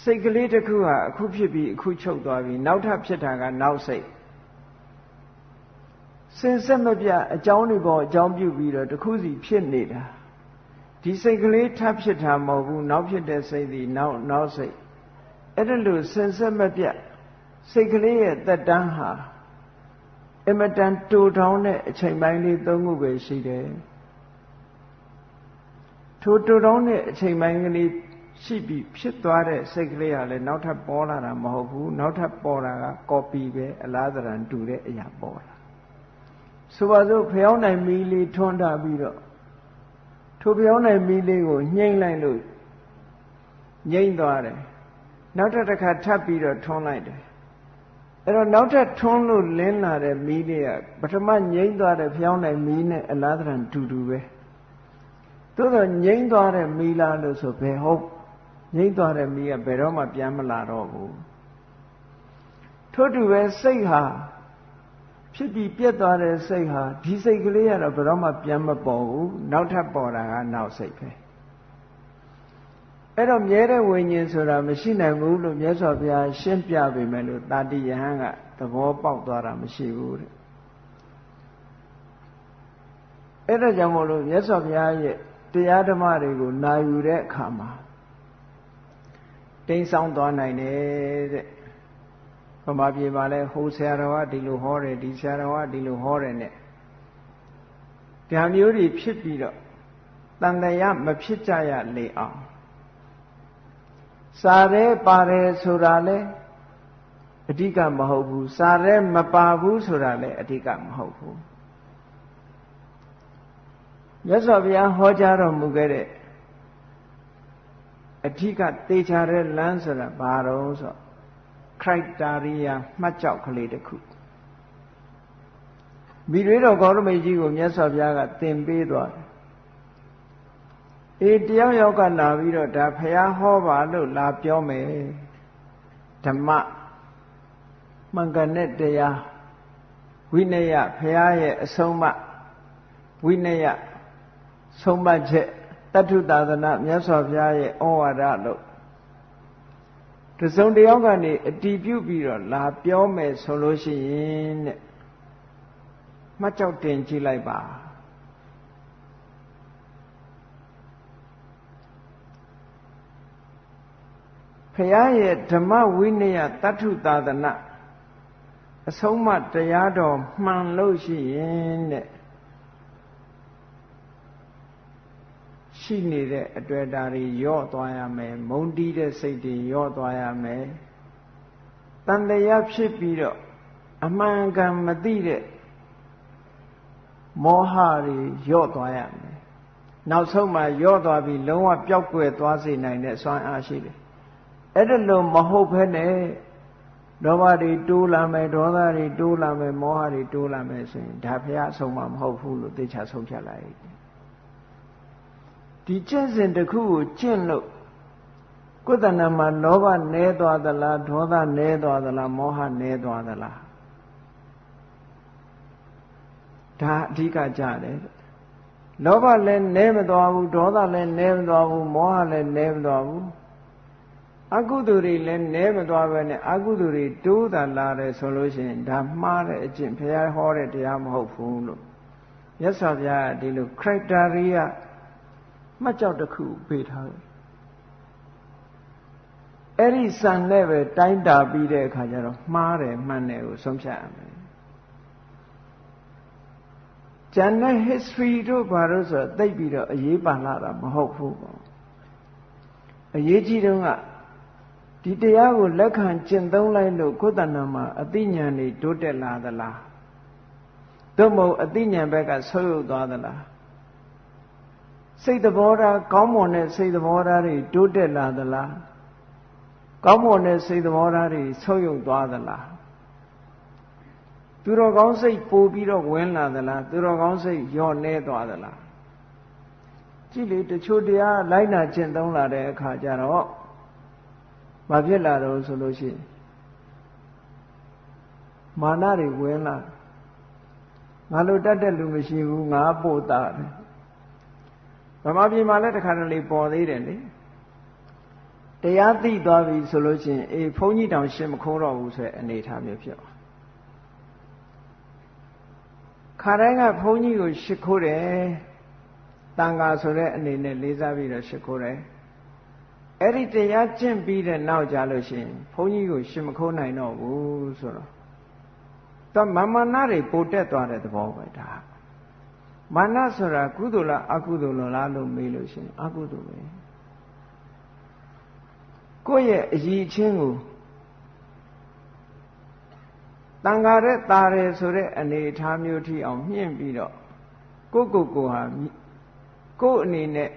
S1: စိတ်ကလေးတစ်ခုဟာအခုဖြစ်ပြီးအခုချုပ်သွားပြီးနောက်ထပ်ဖြစ်တာကနောက်စိတ်စင်ဆက်မပြအကြောင်းတွေပေါ်အကြောင်းပြုပြီးတော့တစ်ခုစီဖြစ်နေတာဒီစိတ်ကလေးထပ်ဖြစ်တာမဟုတ်ဘူးနောက်ဖြစ်တဲ့စိတ်ဒီနောက်စိတ်အဲ့ဒါလို့စင်ဆက်မပြစိတ်ကလေးရဲ့သက်တမ်းဟာအမတန်တူထောင်းတဲ့အချိန်ပိုင်းလေး၃ခုပဲရှိတယ်ထိုတူထောင်းတဲ့အချိန်ပိုင်းကလေးရှိပြီးဖြစ်သွားတဲ့စိတ်ကလေးဟာလည်းနောက်ထပ်ပေါ်လာတာမဟုတ်ဘူးနောက်ထပ်ပေါ်တာက copy ပဲအလားတန်တူတဲ့အရာပေါ်လာဆိုပါစို့ဖျောင်းနိုင်မီးလေးထွန်းထားပြီးတော့ထိုဖျောင်းနိုင်မီးလေးကိုညှိမ့်လိုက်လို့ငြိမ့်သွားတယ်နောက်တစ်ခါထပ်ပြီးတော့ထွန်းလိုက်တယ်အဲ့တော့နောက်ထပ်ထွန်းလို့လင်းလာတဲ့မီးလေးကပထမငြိမ့်သွားတဲ့ဖျောင်းနိုင်မီးနဲ့အလားတန်တူပဲသို့တော့ငြိမ့်သွားတဲ့မီးလားလို့ဆိုဘယ်ဟုတ်ငြိမ့်သွားတဲ့မီးကဘယ်တော့မှပြန်မလာတော့ဘူးထို့တူပဲစိတ်ဟာဖြစ်ပြီးပြတ်သွားတဲ့စိတ်ဟာဒီစိတ်ကလေးကတော့ဘယ်တော့မှပြန်မပေါ်ဘူးနောက်ထပ်ပေါ်တာကနောက်စိတ်ပဲအဲ့တော့မြဲတဲ့ဝိညာဉ်ဆိုတာမရှိနိုင်ဘူးလို့မြတ်စွာဘုရားရှင်းပြပေမဲ့လို့တာတိယဟန်ကသဘောပေါက်သွားတာမရှိဘူးတဲ့အဲ့ဒါကြောင့်မို့လို့မြတ်စွာဘုရားရဲ့တရားဓမ္မတွေကိုနာယူတဲ့အခါမှာတိမ်ဆောင်သွားနိုင်တယ်တဲ့ဗမာပြည်မှာလဲဟိုဆရာတော်ကဒီလိုဟောတယ်ဒီဆရာတော်ကဒီလိုဟောတယ်နဲ့ဒါမျိုးတွေဖြစ်ပြီးတော့တန်တရားမဖြစ်ကြရလေအောင်စာရဲပါတယ်ဆိုတာလဲအဓိကမဟုတ်ဘူးစာရဲမပါဘူးဆိုတာလဲအဓိကမဟုတ်ဘူးမြတ်စွာဘုရားဟောကြားတော်မူခဲ့တဲ့အဓိကသေချာတဲ့လမ်းဆိုတာဘာတော့ဆိုcriteria မှတ်ကြောက်ကလေးတစ်ခုမိတွေတော်ဂေါရမေကြီးကိုမြတ်စွာဘုရားကသင်ပေးသွားတယ်တယောက်ယောက်ကလာပြီးတော့ဒါဘုရားဟောပါလို့လာပြောမယ်ဓမ္မမှန်ကန်တဲ့တရားဝိနည်းဘုရားရဲ့အဆုံးအမဝိနည်းဆုံးမချက်တတ္ထုသာသနာမြတ်စွာဘုရားရဲ့ဩဝါဒလို့တစုံတယောက်ကနေအတည်ပြုပြီးတော့လာပြောမယ်ဆိုလို့ရှိရင်တဲ့မှတ်ကြောက်တင်ကြည့်လိုက်ပါဘုရားရဲ့ဓမ္မဝိနည်းတတ္ထုသာသနာအဆုံးအမတရားတော်မှန်လို့ရှိရင်တဲ့ရှိနေတဲ့အတွေ့အတာတွေယော့သွားရမယ်မုန်းတီးတဲ့စိတ်တွေယော့သွားရမယ်တန်တရားဖြစ်ပြီးတော့အမှန်ကန်မသိတဲ့မောဟတွေယော့သွားရမယ်နောက်ဆုံးမှယော့သွားပြီးလုံးဝပျောက်ကွယ်သွားစေနိုင်တဲ့စွမ်းအားရှိတယ်အဲ့ဒါလို့မဟုတ်ဘဲနဲ့ လောဘတွေတိုးလာမယ်ဒေါသတွေတိုးလာမယ်မောဟတွေတိုးလာမယ်ဆိုရင်ဒါဘုရားအဆုံးမဟုတ်ဘူးလို့သိချဆုံးဖြတ်လိုက်ဒီကျင့်စဉ်တစ်ခုကိုကျင့်လို့ကိုယ်တဏ္ဍာမှာလောဘနည်းသွားသလားဒေါသနည်းသွားသလားမောဟနည်းသွားသလားဒါအဓိကကြတယ်လောဘလည်းနည်းမသွားဘူးဒေါသလည်းနည်းမသွားဘူးမောဟလည်းနည်းမသွားဘူးအကုသိုလ်တွေလည်းနည်းမသွားပဲနဲ့အကုသိုလ်တွေတိုးတာလာတယ်ဆိုလို့ရှိရင်ဒါမှားတဲ့အကျင့်ဘုရားဟောတဲ့တရားမဟုတ်ဘူးလို့မြတ်စွာဘုရားကဒီလို criteria မှတ်ကြောက်တစ်ခုပေးထားတယ်အဲ့ဒီစံနဲ့ပဲတိုင်းတာပြီးတဲ့အခါကျတော့မှားတယ်မှန်တယ်ကိုဆုံးဖြတ်ရမယ်ကျန်တဲ့ history တို့ဘာလို့ဆိုတော့သိပြီးတော့အရေးပါလာတာမဟုတ်ဘူးပေါ့အရေးကြီးတုန်းကဒီတရားကိုလက်ခံကျင့်သုံးလိုက်လို့ကိုယ်တဏ္ဍာမှာအသိဉာဏ်တွေတိုးတက်လာသလားသို့မဟုတ်အသိဉာဏ်ဘက်ကဆုတ်ယုတ်သွားသလားစိတ်သဘောထားကောင်းမွန်တဲ့စိတ်သဘောထားတွေတိုးတက်လာသလားကောင်းမွန်တဲ့စိတ်သဘောထားတွေဆုတ်ယုတ်သွားသလားသူတော်ကောင်းစိတ်ပိုပြီးတော့ဝင်လာသလားသူတော်ကောင်းစိတ်ညော့နေသွားသလားကြည့်လေတချို့တရားလိုက်နာကျင့်သုံးလာတဲ့အခါကျတော့မဖြစ်လာတော့ဆိုလို့ရှိရင်မာနတွေဝင်လာငါလိုတတ်တဲ့လူမရှိဘူးငါပို့တာတယ်ဗမာပြည်မှာလည်းတခါတလေပေါ်သေးတယ်လေတရားသိသွားပြီဆိုလို့ရှိရင်အေးဘုန်းကြီးတောင်ရှင်းမခိုးတော့ဘူးဆိုတဲ့အနေအထားမျိုးဖြစ်သွားခါတိုင်းကဘုန်းကြီးကိုရှ िख ိုးတယ်တန်ဃာဆိုတဲ့အနေနဲ့လေးစားပြီးတော့ရှ िख ိုးတယ်အဲ့ဒီတရားကျင့်ပြီးတဲ့နောက်ကြလို့ရှိရင်ဘုန်းကြီးကိုရှ िख မခိုးနိုင်တော့ဘူးဆိုတော့မာနတွေပိုတက်သွားတဲ့သဘောပဲဒါမာနဆိုတာကုသိုလ်လားအကုသိုလ်လားလို့မေးလို့ရှိရင်အကုသိုလ်ပဲကိုယ့်ရဲ့အရည်အချင်းကိုတန်ဃာတဲ့တာတယ်ဆိုတဲ့အနေအထားမျိုးထိအောင်မြင့်ပြီးတော့ကိုဟာကိုယ့်အနေနဲ့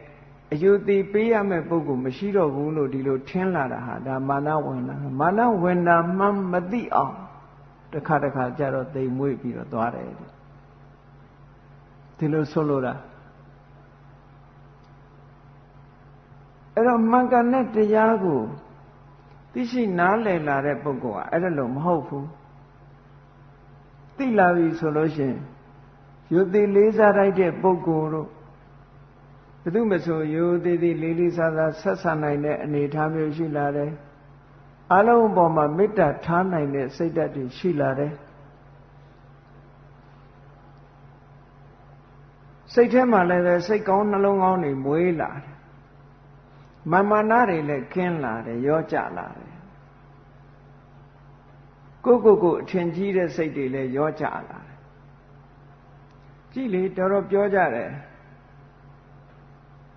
S1: အယူတည်ပေးရမယ့်ပုဂ္ဂိုလ်မရှိတော့ဘူးလို့ဒီလိုထင်လာတာဟာဒါမာနဝင်လာမာနဝင်တာမှမသိအောင်တစ်ခါကြတော့သိမ်မွေ့ပြီးတော့သွားတယ်ဒီလိုဆိုလိုတာအဲ့တော့မှန်ကန်တဲ့တရားကိုသိရှိနားလည်လာတဲ့ပုဂ္ဂိုလ်ကအဲ့ဒါလို့မဟုတ်ဘူးသိလာပြီဆိုလို့ရှိရင်ယုတ်တိလေးစားလိုက်တဲ့ပုဂ္ဂိုလ်တို့ဘယ်သူမဆိုယုတ်တိလေးစားဆက်ဆံနိုင်တဲ့အနေအထားမျိုးရှိလာတယ်အလုံးပေါ်မှာမေတ္တာထားနိုင်တဲ့စိတ်ဓာတ်တွေရှိလာတယ်စိတ်ထဲမှာလည်းပဲစိတ်ကောင်းနှလုံးကောင်းတွေမွေးလာတယ်မာနတွေလည်းကင်းလာတယ်ရောကြလာတယ်ကိုအထင်ကြီးတဲ့စိတ်တွေလည်းရောကြလာတယ်ကြည့်လေတော်ပြောကြတယ်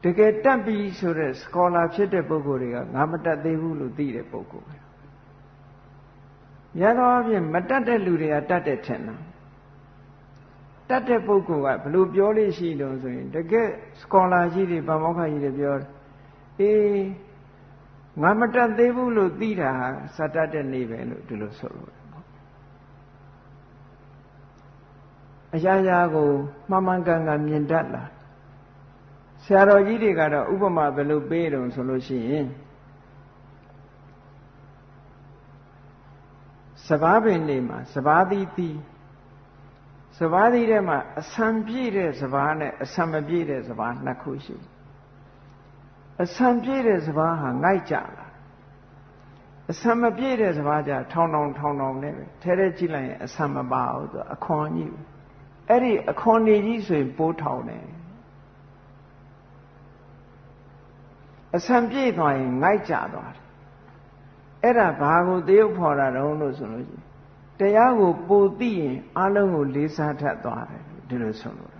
S1: တကယ်တတ်ပြီဆိုတဲ့ scholar ဖြစ်တဲ့ပုဂ္ဂိုလ်တွေကငါမတတ်သေးဘူးလို့သိတဲ့ပုဂ္ဂိုလ်ပဲများသောအားဖြင့်မတတ်တဲ့လူတွေကတတ်တဲ့ထင်တာတတ်တဲ့ပုဂ္ဂိုလ်ကဘယ်လိုပြောလို့ရှိလို့ဆိုရင်တကယ် scholar ကြီးတွေဗမောက္ခကြီးတွေပြောအေးငါမတတ်သေးဘူးလို့သိတာဟာစတတ်တဲ့နေပဲလို့ဒီလိုဆိုလို့အရာရာကိုမှန်ကန်မြင်တတ်လာဆရာတော်ကြီးတွေကတော့ဥပမာဘယ်လိုပေးတုံဆိုလို့ရှိရင်စဘာပင်နေမှာစဘာသီးစဘာသီးထဲမှာအဆံပြည့်တဲ့စဘာနဲ့အဆံမပြည့်တဲ့စဘာနှစ်ခုရှိအဆံပြည့်တဲ့စဘာဟာငိုက်ကြလာအဆံမပြည့်တဲ့စဘာကြထောင်နဲ့ပဲထဲကြည့်လိုက်ရင်အဆံမပါဘူးသူအခွန်ကြီးအဲ့ဒီအခွန်ကြီးဆိုရင်ပိုးထောင်တယ်အဆံပြည့်သွားရင်ငိုက်ကြသွားတယ်အဲ့ဒါဘာကိုတရုပ်ဖော်တာတုံးလို့ဆိုလို့ရှိရင်တရားကိုပိုသိရင်အလုံးကိုလေးစားထပ်သွားတယ်ဒီလိုဆိုလို့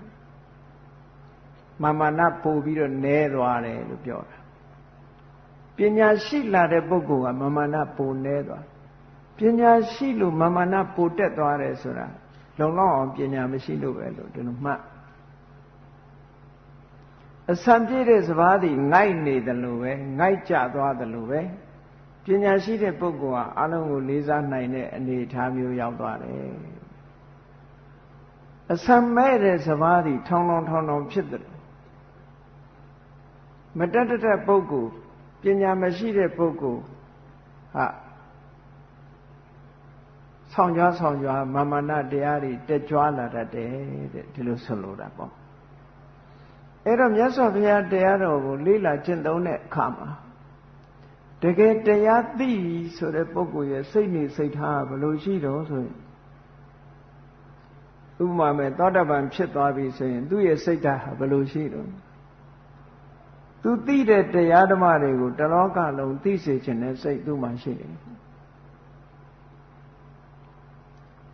S1: မာနပိုပြီးတော့နဲသွားတယ်လို့ပြောတာပညာရှိလာတဲ့ပုဂ္ဂိုလ်ကမာနပိုနဲသွားပညာရှိလို့မာနပိုတက်သွားတယ်ဆိုတာလုံလောက်အောင်ပညာမရှိလို့ပဲလို့ဒီလိုမှတ်အဆံပြည့်တဲ့စဘာသည်ငိုက်နေတယ်လို့ပဲငိုက်ကြသွားတယ်လို့ပဲ ပညာရှိတဲ့ပုဂ္ဂိုလ်ဟာအလုံးကိုလေးစားနိုင်တဲ့အနေအထားမျိုးရောက်သွားတယ်အစမဲ့တဲ့စဘာတွေထောင်းထောင်းဖြစ်တယ်မတတ်တဲ့ပုဂ္ဂိုလ်ပညာမရှိတဲ့ပုဂ္ဂိုလ်ဟာဆောင်ကြွားမာမနာတရားတွေတက်ကြွလာတတ်တယ်တဲ့ဒီလိုဆိုလိုတာပေါ့အဲ့တော့မြတ်စွာဘုရားတရားတော်ကိုလေ့လာကျင့်သုံးတဲ့အခါမှာတကယ်တရားသိဆိုတဲ့ပုဂ္ဂိုလ်ရဲ့စိတ်နေစိတ်ထားဘယ်လိုရှိတော့ဆိုရင်ဥပမာမဲ့သောတာပန်ဖြစ်သွားပြီဆိုရင်သူ့ရဲ့စိတ်ဓာတ်ဟာဘယ်လိုရှိတော့သူသိတဲ့တရားဓမ္မတွေကိုတလောကလုံးသိစေခြင်းနဲ့စိတ်သူ့မှာရှိတယ်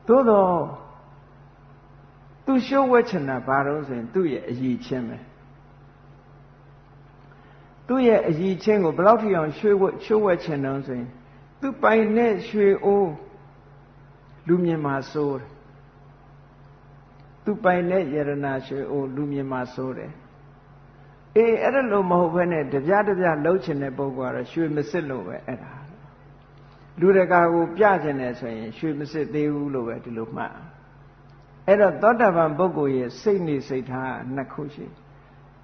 S1: သို့တော့သူရှုပ်ဝဲချင်တာဘာလို့ဆိုရင်သူ့ရဲ့အရည်ချင်းပဲသူ့ရဲ့အရည်ချင်းကိုဘယ်လောက်ထိအောင်ရှုပ်ဝဲချင်တော့ဆိုရင်သူပိုင်တဲ့ရွှေအိုးလူမြင်မှာစိုးတယ်သူပိုင်တဲ့ယရနာရွှေအိုးလူမြင်မှာစိုးတယ်အေးအဲ့ဒါလို့မဟုတ်ဘဲနဲ့တပြားလှုပ်ချင်တဲ့ပုဂ္ဂိုလ်ကတော့ရွှေမစစ်လို့ပဲအဲ့ဒါလူတကာကိုပြချင်တယ်ဆိုရင်ရွှေမစစ်သေးဘူးလို့ပဲဒီလိုမှတ်အဲ့တော့သောတာပန်ပုဂ္ဂိုလ်ရဲ့စိတ်နေစိတ်ထားနှစ်ခုရှိ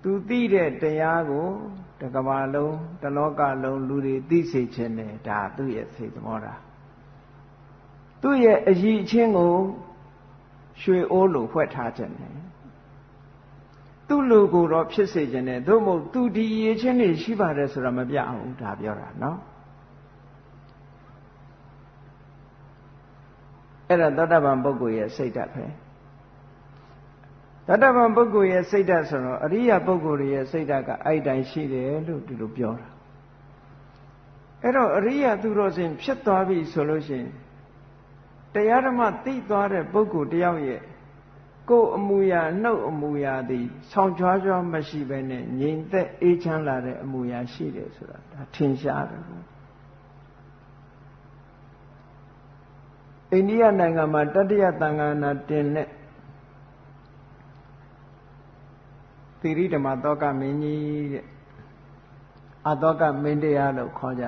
S1: သူသိတဲ့တရားကိုတကမ္ဘာလုံးတလောကလုံးလူတွေသိစေခြင်းနဲ့ဒါသူ့ရဲ့စိတ်သဘောထားသူ့ရဲ့အရည်အချင်းကိုရွှေအိုးလိုဖွက်ထားခြင်းနဲ့သူ့လူကိုတော့ဖြစ်စေခြင်းနဲ့သို့မဟုတ်သူဒီရည်ချင်းတွေရှိပါတယ်ဆိုတာမပြအောင်ဒါပြောတာနော်အဲ့ဒါသောတာပန်ပုဂ္ဂိုလ်ရဲ့စိတ်ဓာတ်ပဲသောတာပန်ပုဂ္ဂိုလ်ရဲ့စိတ်ဓာတ်ဆိုတော့အရိယာပုဂ္ဂိုလ်ရဲ့စိတ်ဓာတ်ကအဲ့တိုင်းရှိတယ်လို့ဒီလိုပြောတာအဲ့တော့အရိယာသူတော်စင်ဖြစ်သွားပြီဆိုလို့ရှိရင်တရားဓမ္မသိသွားတဲ့ပုဂ္ဂိုလ်တယောက်ရဲ့ကိုယ်အမူအရာနှုတ်အမူအရာသည်ဆောင်ကြွားမရှိဘဲနဲ့ငြိမ်သက်အေးချမ်းလာတဲ့အမူအရာရှိတယ်ဆိုတာဒါထင်ရှားတယ်အိန္ဒိယနိုင်ငံမှာတတိယသံဃာနာတင်တဲ့သီရိဓမ္မသောကမင်းကြီးတဲ့အသောကမင်းတရားလို့ခေါ်ကြ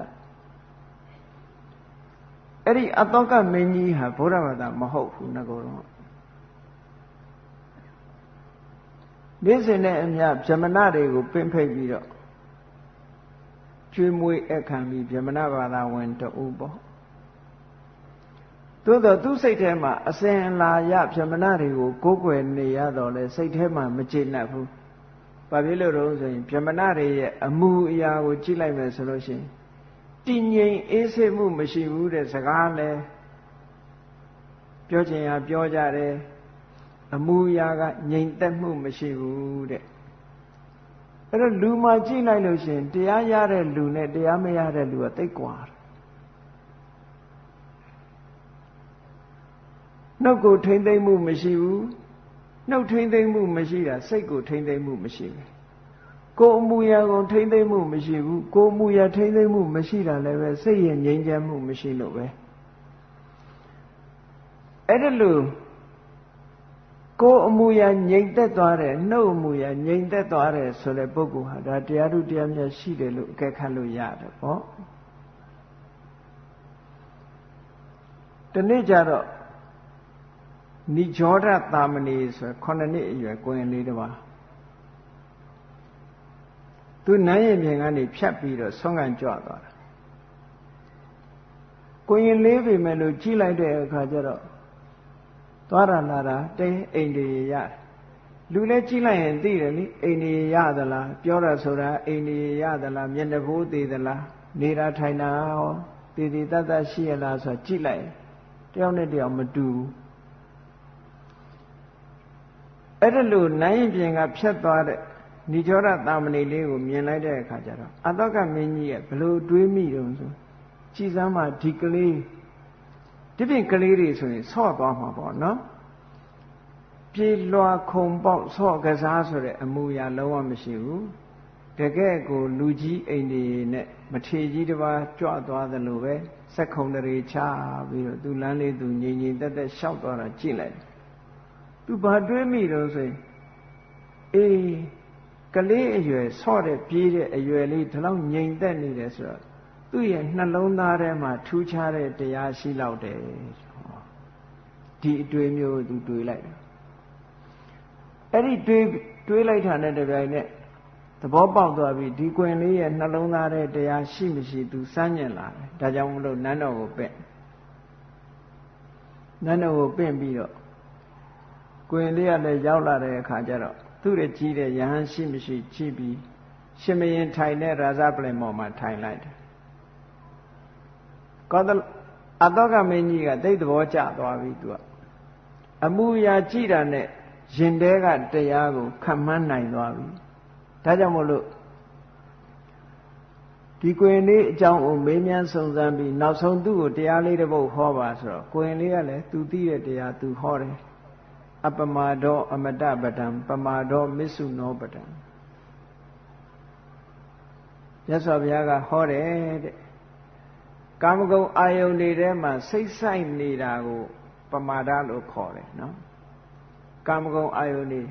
S1: အဲ့ဒီအသောကမင်းကြီးဟာဗုဒ္ဓဘာသာမဟုတ်ဘူးငါကတော့နေ့စဉ်နဲ့အမျှဗြဟ္မဏတွေကိုပင့်ဖိတ်ပြီးတော့ကျွေးမွေးအခမ်းပြီးဗြဟ္မဏဘာသာဝင်တူပေါ့သို့တော့သူ့စိတ်ထဲမှာအစဉ်အလာရဗြဟ္မဏတွေကိုကိုးကွယ်နေရတော့လဲစိတ်ထဲမှာမကျေနပ်ဘူးဘာဖြစ်လို့တော့ဆိုရင်ဗြဟ္မဏတွေရဲ့အမူအရာကိုကြည့်လိုက်မယ်ဆိုလို့ရှိရင်တည်ငြိမ်အေးဆေးမှုမရှိဘူးတဲ့စကားလဲပြောချင်ရပြောကြတယ်အမူအရာကငြိမ်သက်မှုမရှိဘူးတဲ့အဲ့တော့လူမှကြည့်လိုက်လို့ရှိရင်တရားရတဲ့လူနဲ့တရားမရတဲ့လူကသိပ်ကွာတယ်နှုတ်ကိုထိမ့်သိမ့်မှုမရှိဘူးနှုတ်ထိမ့်သိမ့်မှုမရှိတာစိတ်ကိုထိမ့်သိမ့်မှုမရှိဘူးကိုယ်အမူအရာကိုထိမ့်သိမ့်မှုမရှိဘူးကိုယ်အမူအရာထိမ့်သိမ့်မှုမရှိတာလည်းပဲစိတ်ရဲ့ငြိမ်းချမ်းမှုမရှိလို့ပဲအဲ့ဒါလို့ကိုယ်အမူအရာငြိမ်သက်သွားတယ်နှုတ်အမူအရာငြိမ်သက်သွားတယ်ဆိုတဲ့ပုဂ္ဂိုလ်ဟာဒါတရားထုတရားမြတ်ရှိတယ်လို့အကဲခတ်လို့ရတယ်ပေါ့ဒီနေ့ကျတော့နိရောဓသာမဏေဆို9နှစ်အရွယ်ကိုရင်လေးတစ်ပါးသူနန်းရင်ပြင်ကနေဖြတ်ပြီးတော့ဆုံးကန်ကြွသွားတာကိုရင်လေးပေမဲ့လို့ကြီးလိုက်တဲ့အခါကျတော့သွားရလာတာတိတ်အိမ်တွေရတယ်လူလည်းကြီးလိုက်ရင်သိတယ်လေအိမ်တွေရသလားပြောတာဆိုတာအိမ်တွေရသလားမျက်နှာဘိုးသေးသလားနေတာထိုင်တာဟောတည်တည်တတ်တတ်ရှိရလားဆိုကြည့်လိုက်တယောက်နဲ့တယောက်မတူဘူးအဲ့ဒါလို့နိုင်ရင်ပြင်ကဖြတ်သွားတဲ့နိရောဓသာမဏေလေးကိုမြင်လိုက်တဲ့အခါကျတော့အသောကမင်းကြီးရဲ့ဘလို့တွေးမိတုံးဆိုကြည်စမ်းမှဒီကလေးဒီပြင်ကလေးတွေဆိုရင်ဆော့သွားမှာပေါ့နော်ပြေလွှာခုံပေါက်ဆော့ကစားဆိုတဲ့အမူအရာလုံးဝမရှိဘူးတကယ်ကိုလူကြီးအိမ်တွေနဲ့မထေကြီးတစ်ပါးကြွသွားသလိုပဲစက်ခုံတွေချပြီးတော့သူလမ်းလေးသူငြိမ်ငြိမ်သက်သက်ရှောက်သွားတာကြည့်လိုက်သူဘာတွေးမိတော့ဆိုရင်အေးကလေးအရွယ်ဆော့တဲ့ပြေးတဲ့အရွယ်လေးဒီလောက်ငြိမ်သက်နေတယ်ဆိုတော့ သူ့ရဲ့နှလုံးသားထဲမှာထူးခြားတဲ့တရားရှိလောက်တယ်ဒီအတွေ့မျိုးသူတွေးလိုက်တယ်အဲ့ဒီတွေးလိုက်တာနဲ့တပြိုင်နက်သဘောပေါက်သွားပြီဒီကွင်လေးရဲ့နှလုံးသားထဲတရားရှိမရှိသူစမ်းကျင်လာတယ်ဒါကြောင့်မလို့နန်းတော်ကိုပင့်ပြီးတော့ကွင်လေးကလည်းရောက်လာတဲ့အခါကျတော့သူ့ရဲ့ကြီးတဲ့ယဟန်ရှိမရှိကြည့်ပြီးရှင်မင်းထိုင်တဲ့ရာဇပလင်ပေါ်မှာထိုင်လိုက်တယ်အတောကမင်းကြီးကသိသဘောကျသွားပြီသူကအမှုရာကြည့်တာနဲ့ရင်ထဲကတရားကိုခံမှန်းနိုင်သွားပြီဒါကြောင့်မို့လို့ဒီကွင်လေးအကြောင်းကိုမေးမြန်းစုံစမ်းပြီးနောက်ဆုံးသူ့ကိုတရားလေးတစ်ပုဒ်ဟောပါဆိုတော့ကွင်လေးကလည်းသူသိတဲ့တရားသူဟောတယ်အပမာဒောအမတပဒံပမာဒောမစ္ဆုနောပဒံမြတ်စွာဘုရားကဟောတယ်တဲ့ကာမဂုဏ်အာယုန်တွေထဲမှာစိတ်ဆိုင်နေတာကိုပမာဒလို့ခေါ်တယ်နော်ကာမဂုဏ်အာယုန်တွေ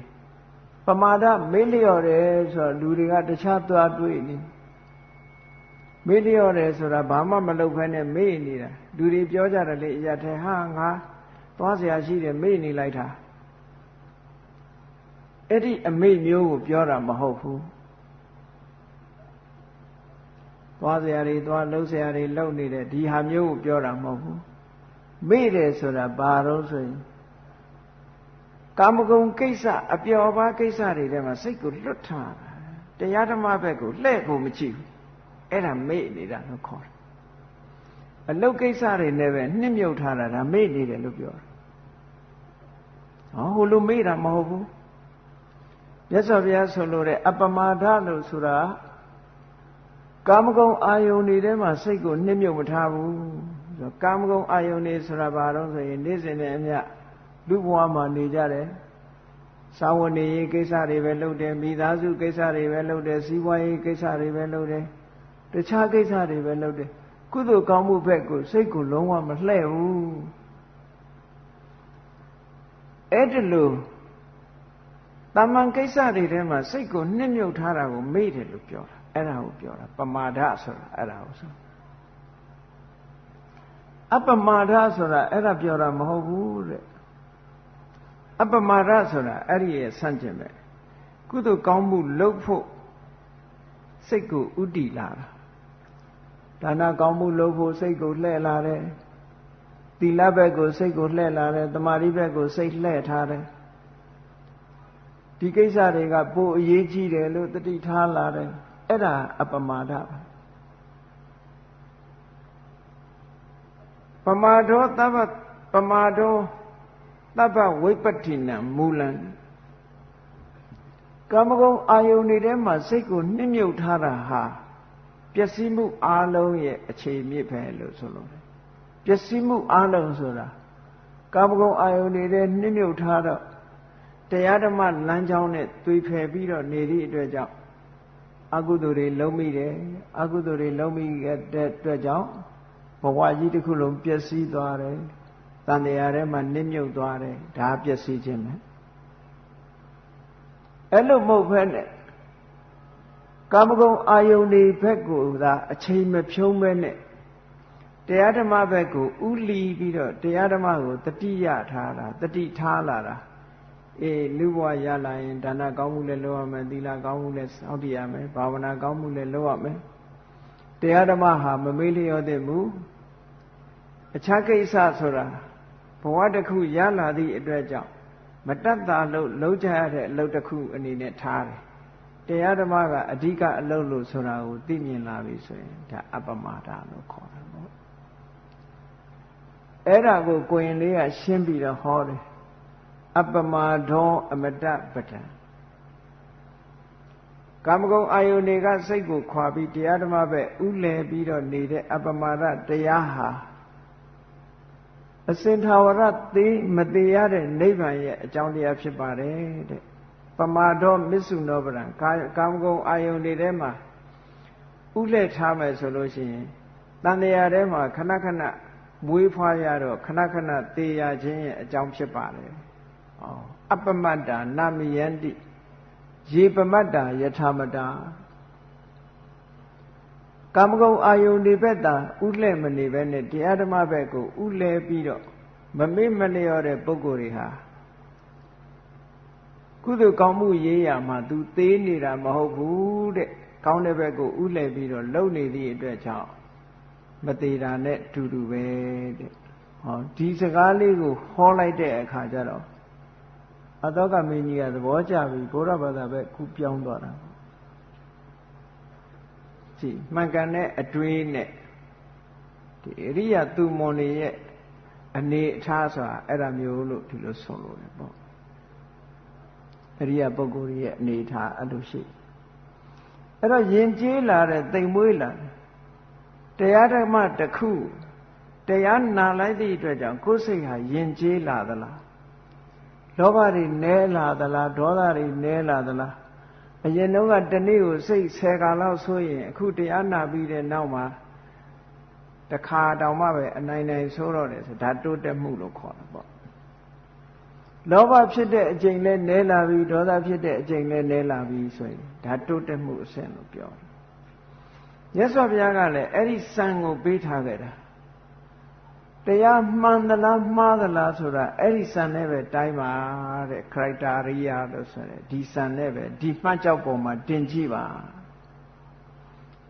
S1: ပမာဒမေ့လျော့တယ်ဆိုတော့လူတွေကတခြားသွားတွေ့နေမေ့လျော့တယ်ဆိုတာဘာမှမလုပ်ဘဲနဲ့မေ့နေတာလူတွေပြောကြတယ်လေအရာထဲဟာငါသွားเสียရှိတယ်မေ့နေလိုက်တာအဲ့ဒီအမေ့မျိုးကိုပြောတာမဟုတ်ဘူးသွားเสียတွေသွားလှုပ်เสียတွေလှုပ်နေတဲ့ဒီဟာမျိုးကိုပြောတာမဟုတ်ဘူးမေ့တယ်ဆိုတာဘာလို့ဆိုရင်ကာမဂုဏ်ကိစ္စအပျော်ပါးကိစ္စတွေထဲမှာစိတ်ကိုလွတ်ထားတာတရားဓမ္မဘက်ကိုလှည့်ကိုမကြည့်ဘူးအဲ့ဒါမေ့နေတာလို့ခေါ်တယ်အလုတ်ကိစ္စတွေနဲ့ပဲနှစ်မြုပ်ထားတာဒါမေ့နေတယ်လို့ပြောတယ်ဟိုလိုမေ့တာမဟုတ်ဘူးမြတ်စွာဘုရားဆိုလိုတဲ့အပမာဒလို့ဆိုတာကာမဂုဏ်အာယုန်တွေထဲမှာစိတ်ကိုနှစ်မြုပ်မထားဘူးဆိုကာမဂုဏ်အာယုန်တွေဆိုတာဘာလို့ဆိုရင်နေ့စဉ်နဲ့အမျှလူဘဝမှာနေကြတယ်စာဝတ်နေရေးကိစ္စတွေပဲလုပ်တယ်မိသားစုကိစ္စတွေပဲလုပ်တယ်စီးပွားရေးကိစ္စတွေပဲလုပ်တယ်တခြားကိစ္စတွေပဲလုပ်တယ်ကုသိုလ်ကောင်းမှုဘက်ကိုစိတ်ကိုလုံးဝမလှည့်ဘူးအဲ့ဒါလို့တာမန်ကိစ္စတွေထဲမှာစိတ်ကိုနှစ်မြုပ်ထားတာကိုမေ့တယ်လို့ပြောတာအဲ့ဒါကိုပြောတာပမာဒဆိုတာအဲ့ဒါကိုဆိုအပမာဒဆိုတာအဲ့ဒါပြောတာမဟုတ်ဘူးတဲ့အပမာဒဆိုတာအဲ့ဒီရဲ့ဆန့်ကျင်ပဲကုသိုလ်ကောင်းမှုလုပ်ဖို့စိတ်ကိုဥတည်လာတာဒါနကောင်းမှုလုပ်ဖို့စိတ်ကိုလှည့်လာတယ်သီလဘက်ကိုစိတ်ကိုလှည့်လာတယ်သမာဓိဘက်ကိုစိတ်လှည့်ထားတယ်ဒီကိစ္စတွေကပိုအရေးကြီးတယ်လို့တတိထားလာတယ်အဲ့ဒါအပမာဒပဲပမာဒောသဗ္ဗပမာဒောသဗ္ဗဝိပတ္တိနံမူလံကာမဂုဏ်အာယုန်တွေထဲမှာစိတ်ကိုနှစ်မြုပ်ထားတာဟာပျက်စီးမှုအလုံးရဲ့အခြေမြစ်ပဲလို့ဆိုလို့ပျက်စီးမှုအလုံးဆိုတာကာမဂုဏ်အာယုန်တွေထဲနှစ်မြုပ်ထားတော့တရားဓမ္မလမ်းကြောင်းနဲ့သွေဖယ်ပြီးတော့နေသည့်အတွက်ကြောင့်အကုသိုလ်တွေလုံးမိတယ်အကုသိုလ်တွေလုံးမိတဲ့အတွက်ကြောင့်ဘဝကြီးတစ်ခုလုံးပျက်စီးသွားတယ်တန်တရားထဲမှာနစ်မြုပ်သွားတယ်ဒါပျက်စီးခြင်းပဲအဲ့လိုမဟုတ်ဘဲနဲ့ကာမဂုဏ်အာယုန်တွေဘက်ကိုသာအချိန်မဖြုံးပဲနဲ့တရားဓမ္မဘက်ကိုဥလီပြီးတော့တရားဓမ္မကိုတတိယထားတာတတိထားလာတာလူဘဝရလာရင်ဒါနကောင်းမှုလည်းလုပ်ရမယ်သီလကောင်းမှုလည်းစောင့်တည်ရမယ်ဘာဝနာကောင်းမှုလည်းလုပ်ရမယ်တရားဓမ္မဟာမမေ့လျော့တဲ့မူအခြားကိစ္စဆိုတာဘဝတစ်ခုရလာသည့်အတွက်ကြောင့်မတတ်တာလို့လုံးကြရတဲ့အလုပ်တစ်ခုအနေနဲ့ထားတယ်တရားဓမ္မကအဓိကအလုပ်လို့ဆိုတာကိုသိမြင်လာပြီဆိုရင်ဒါအပမာဒလို့ခေါ်တာပေါ့အဲ့ဒါကိုကိုရင်လေးကရှင်းပြီးတော့ဟောတယ်အပမာဒောအမတပဒံကာမဂုဏ်အာယုန်တွေကစိတ်ကိုခွာပြီးတရားဓမ္မပဲဥလဲပြီးတော့နေတဲ့အပမာဒတရားဟာအစင်ထာဝရသေးမသေးရတဲ့နိဗ္ဗာန်ရဲ့အကြောင်းတရားဖြစ်ပါတယ်တဲ့ပမာဒောမစ္ဆုနောပဒံကာမဂုဏ်အာယုန်တွေထဲမှာဥလဲထားမယ်ဆိုလို့ရှိရင်တန်တရားထဲမှာခဏခဏမွေးဖွားရတော့ခဏခဏသေရခြင်းရဲ့အကြောင်းဖြစ်ပါတယ်အပမတ္တာနာမိယန္တိယေပမတ္တာယထာမတာ ကာမဂုဏ်အာယုန်ဒီဘက်သာဥလှဲ့မနေပဲနဲ့တရားဓမ္မဘက်ကိုဥလဲပြီးတော့မမေ့မလျော့တဲ့ပုဂ္ဂိုလ်တွေဟာကုသိုလ်ကောင်းမှုရေးရမှာသူသေးနေတာမဟုတ်ဘူးတဲ့ကောင်းတဲ့ဘက်ကိုဥလှဲ့ပြီးတော့လှုပ်နေသည့်အတွက်ကြောင့်မသေးတာနဲ့တူတူပဲတဲ့ဟောဒီစကားလေးကိုဟောလိုက်တဲ့အခါကျတော့အတောကမင်းကြီးကသဘောကျပြီဘုရားဘာသာပဲခုပြောင်းသွားတာကြည့်မှန်ကန်တဲ့အတွေးနဲ့ဒီအရိယသူမွန်တွေရဲ့အနေအထားဆိုတာအဲ့ဒါမျိုးလို့ဒီလိုဆိုလို့ရတယ်ပေါ့အရိယပုဂ္ဂိုလ်ရဲ့အနေအထားအဲ့လိုရှိအဲ့တော့ယဉ်ကျေးလာတဲ့တိမ်မွေးလာတရားဓမ္မတစ်ခုတရားနာလိုက်သည့်အတွက်ကြောင့်ကိုယ်စိတ်ဟာယဉ်ကျေးလာသလားလောဘတွေနည်းလာသလားဒေါသတွေနည်းလာသလားအရင်တုန်းကတနေ့ကိုစိတ်10ခါလောက်ဆိုရင်အခုတရားနာပြီးတဲ့နောက်မှာတစ်ခါတောင်မှပဲအနိုင်နိုင်ဆိုတော့တယ်ဆိုဒါတိုးတက်မှုလို့ခေါ်တာပေါ့လောဘဖြစ်တဲ့အကျင့်လဲနည်းလာပြီဒေါသဖြစ်တဲ့အကျင့်လဲနည်းလာပြီဆိုရင်ဒါတိုးတက်မှုအဆင့်လို့ပြောတယ်မြတ်စွာဘုရားကလည်းအဲ့ဒီစံကိုပေးထားခဲ့တာတရားမှန်သလားမှားသလားဆိုတာအဲ့ဒီစံနဲ့ပဲတိုင်းပါတဲ့ criteria လို့ဆိုတယ်ဒီစံနဲ့ပဲဒီမှတ်ကြောက်ပုံမှာတင်ကြည့်ပါ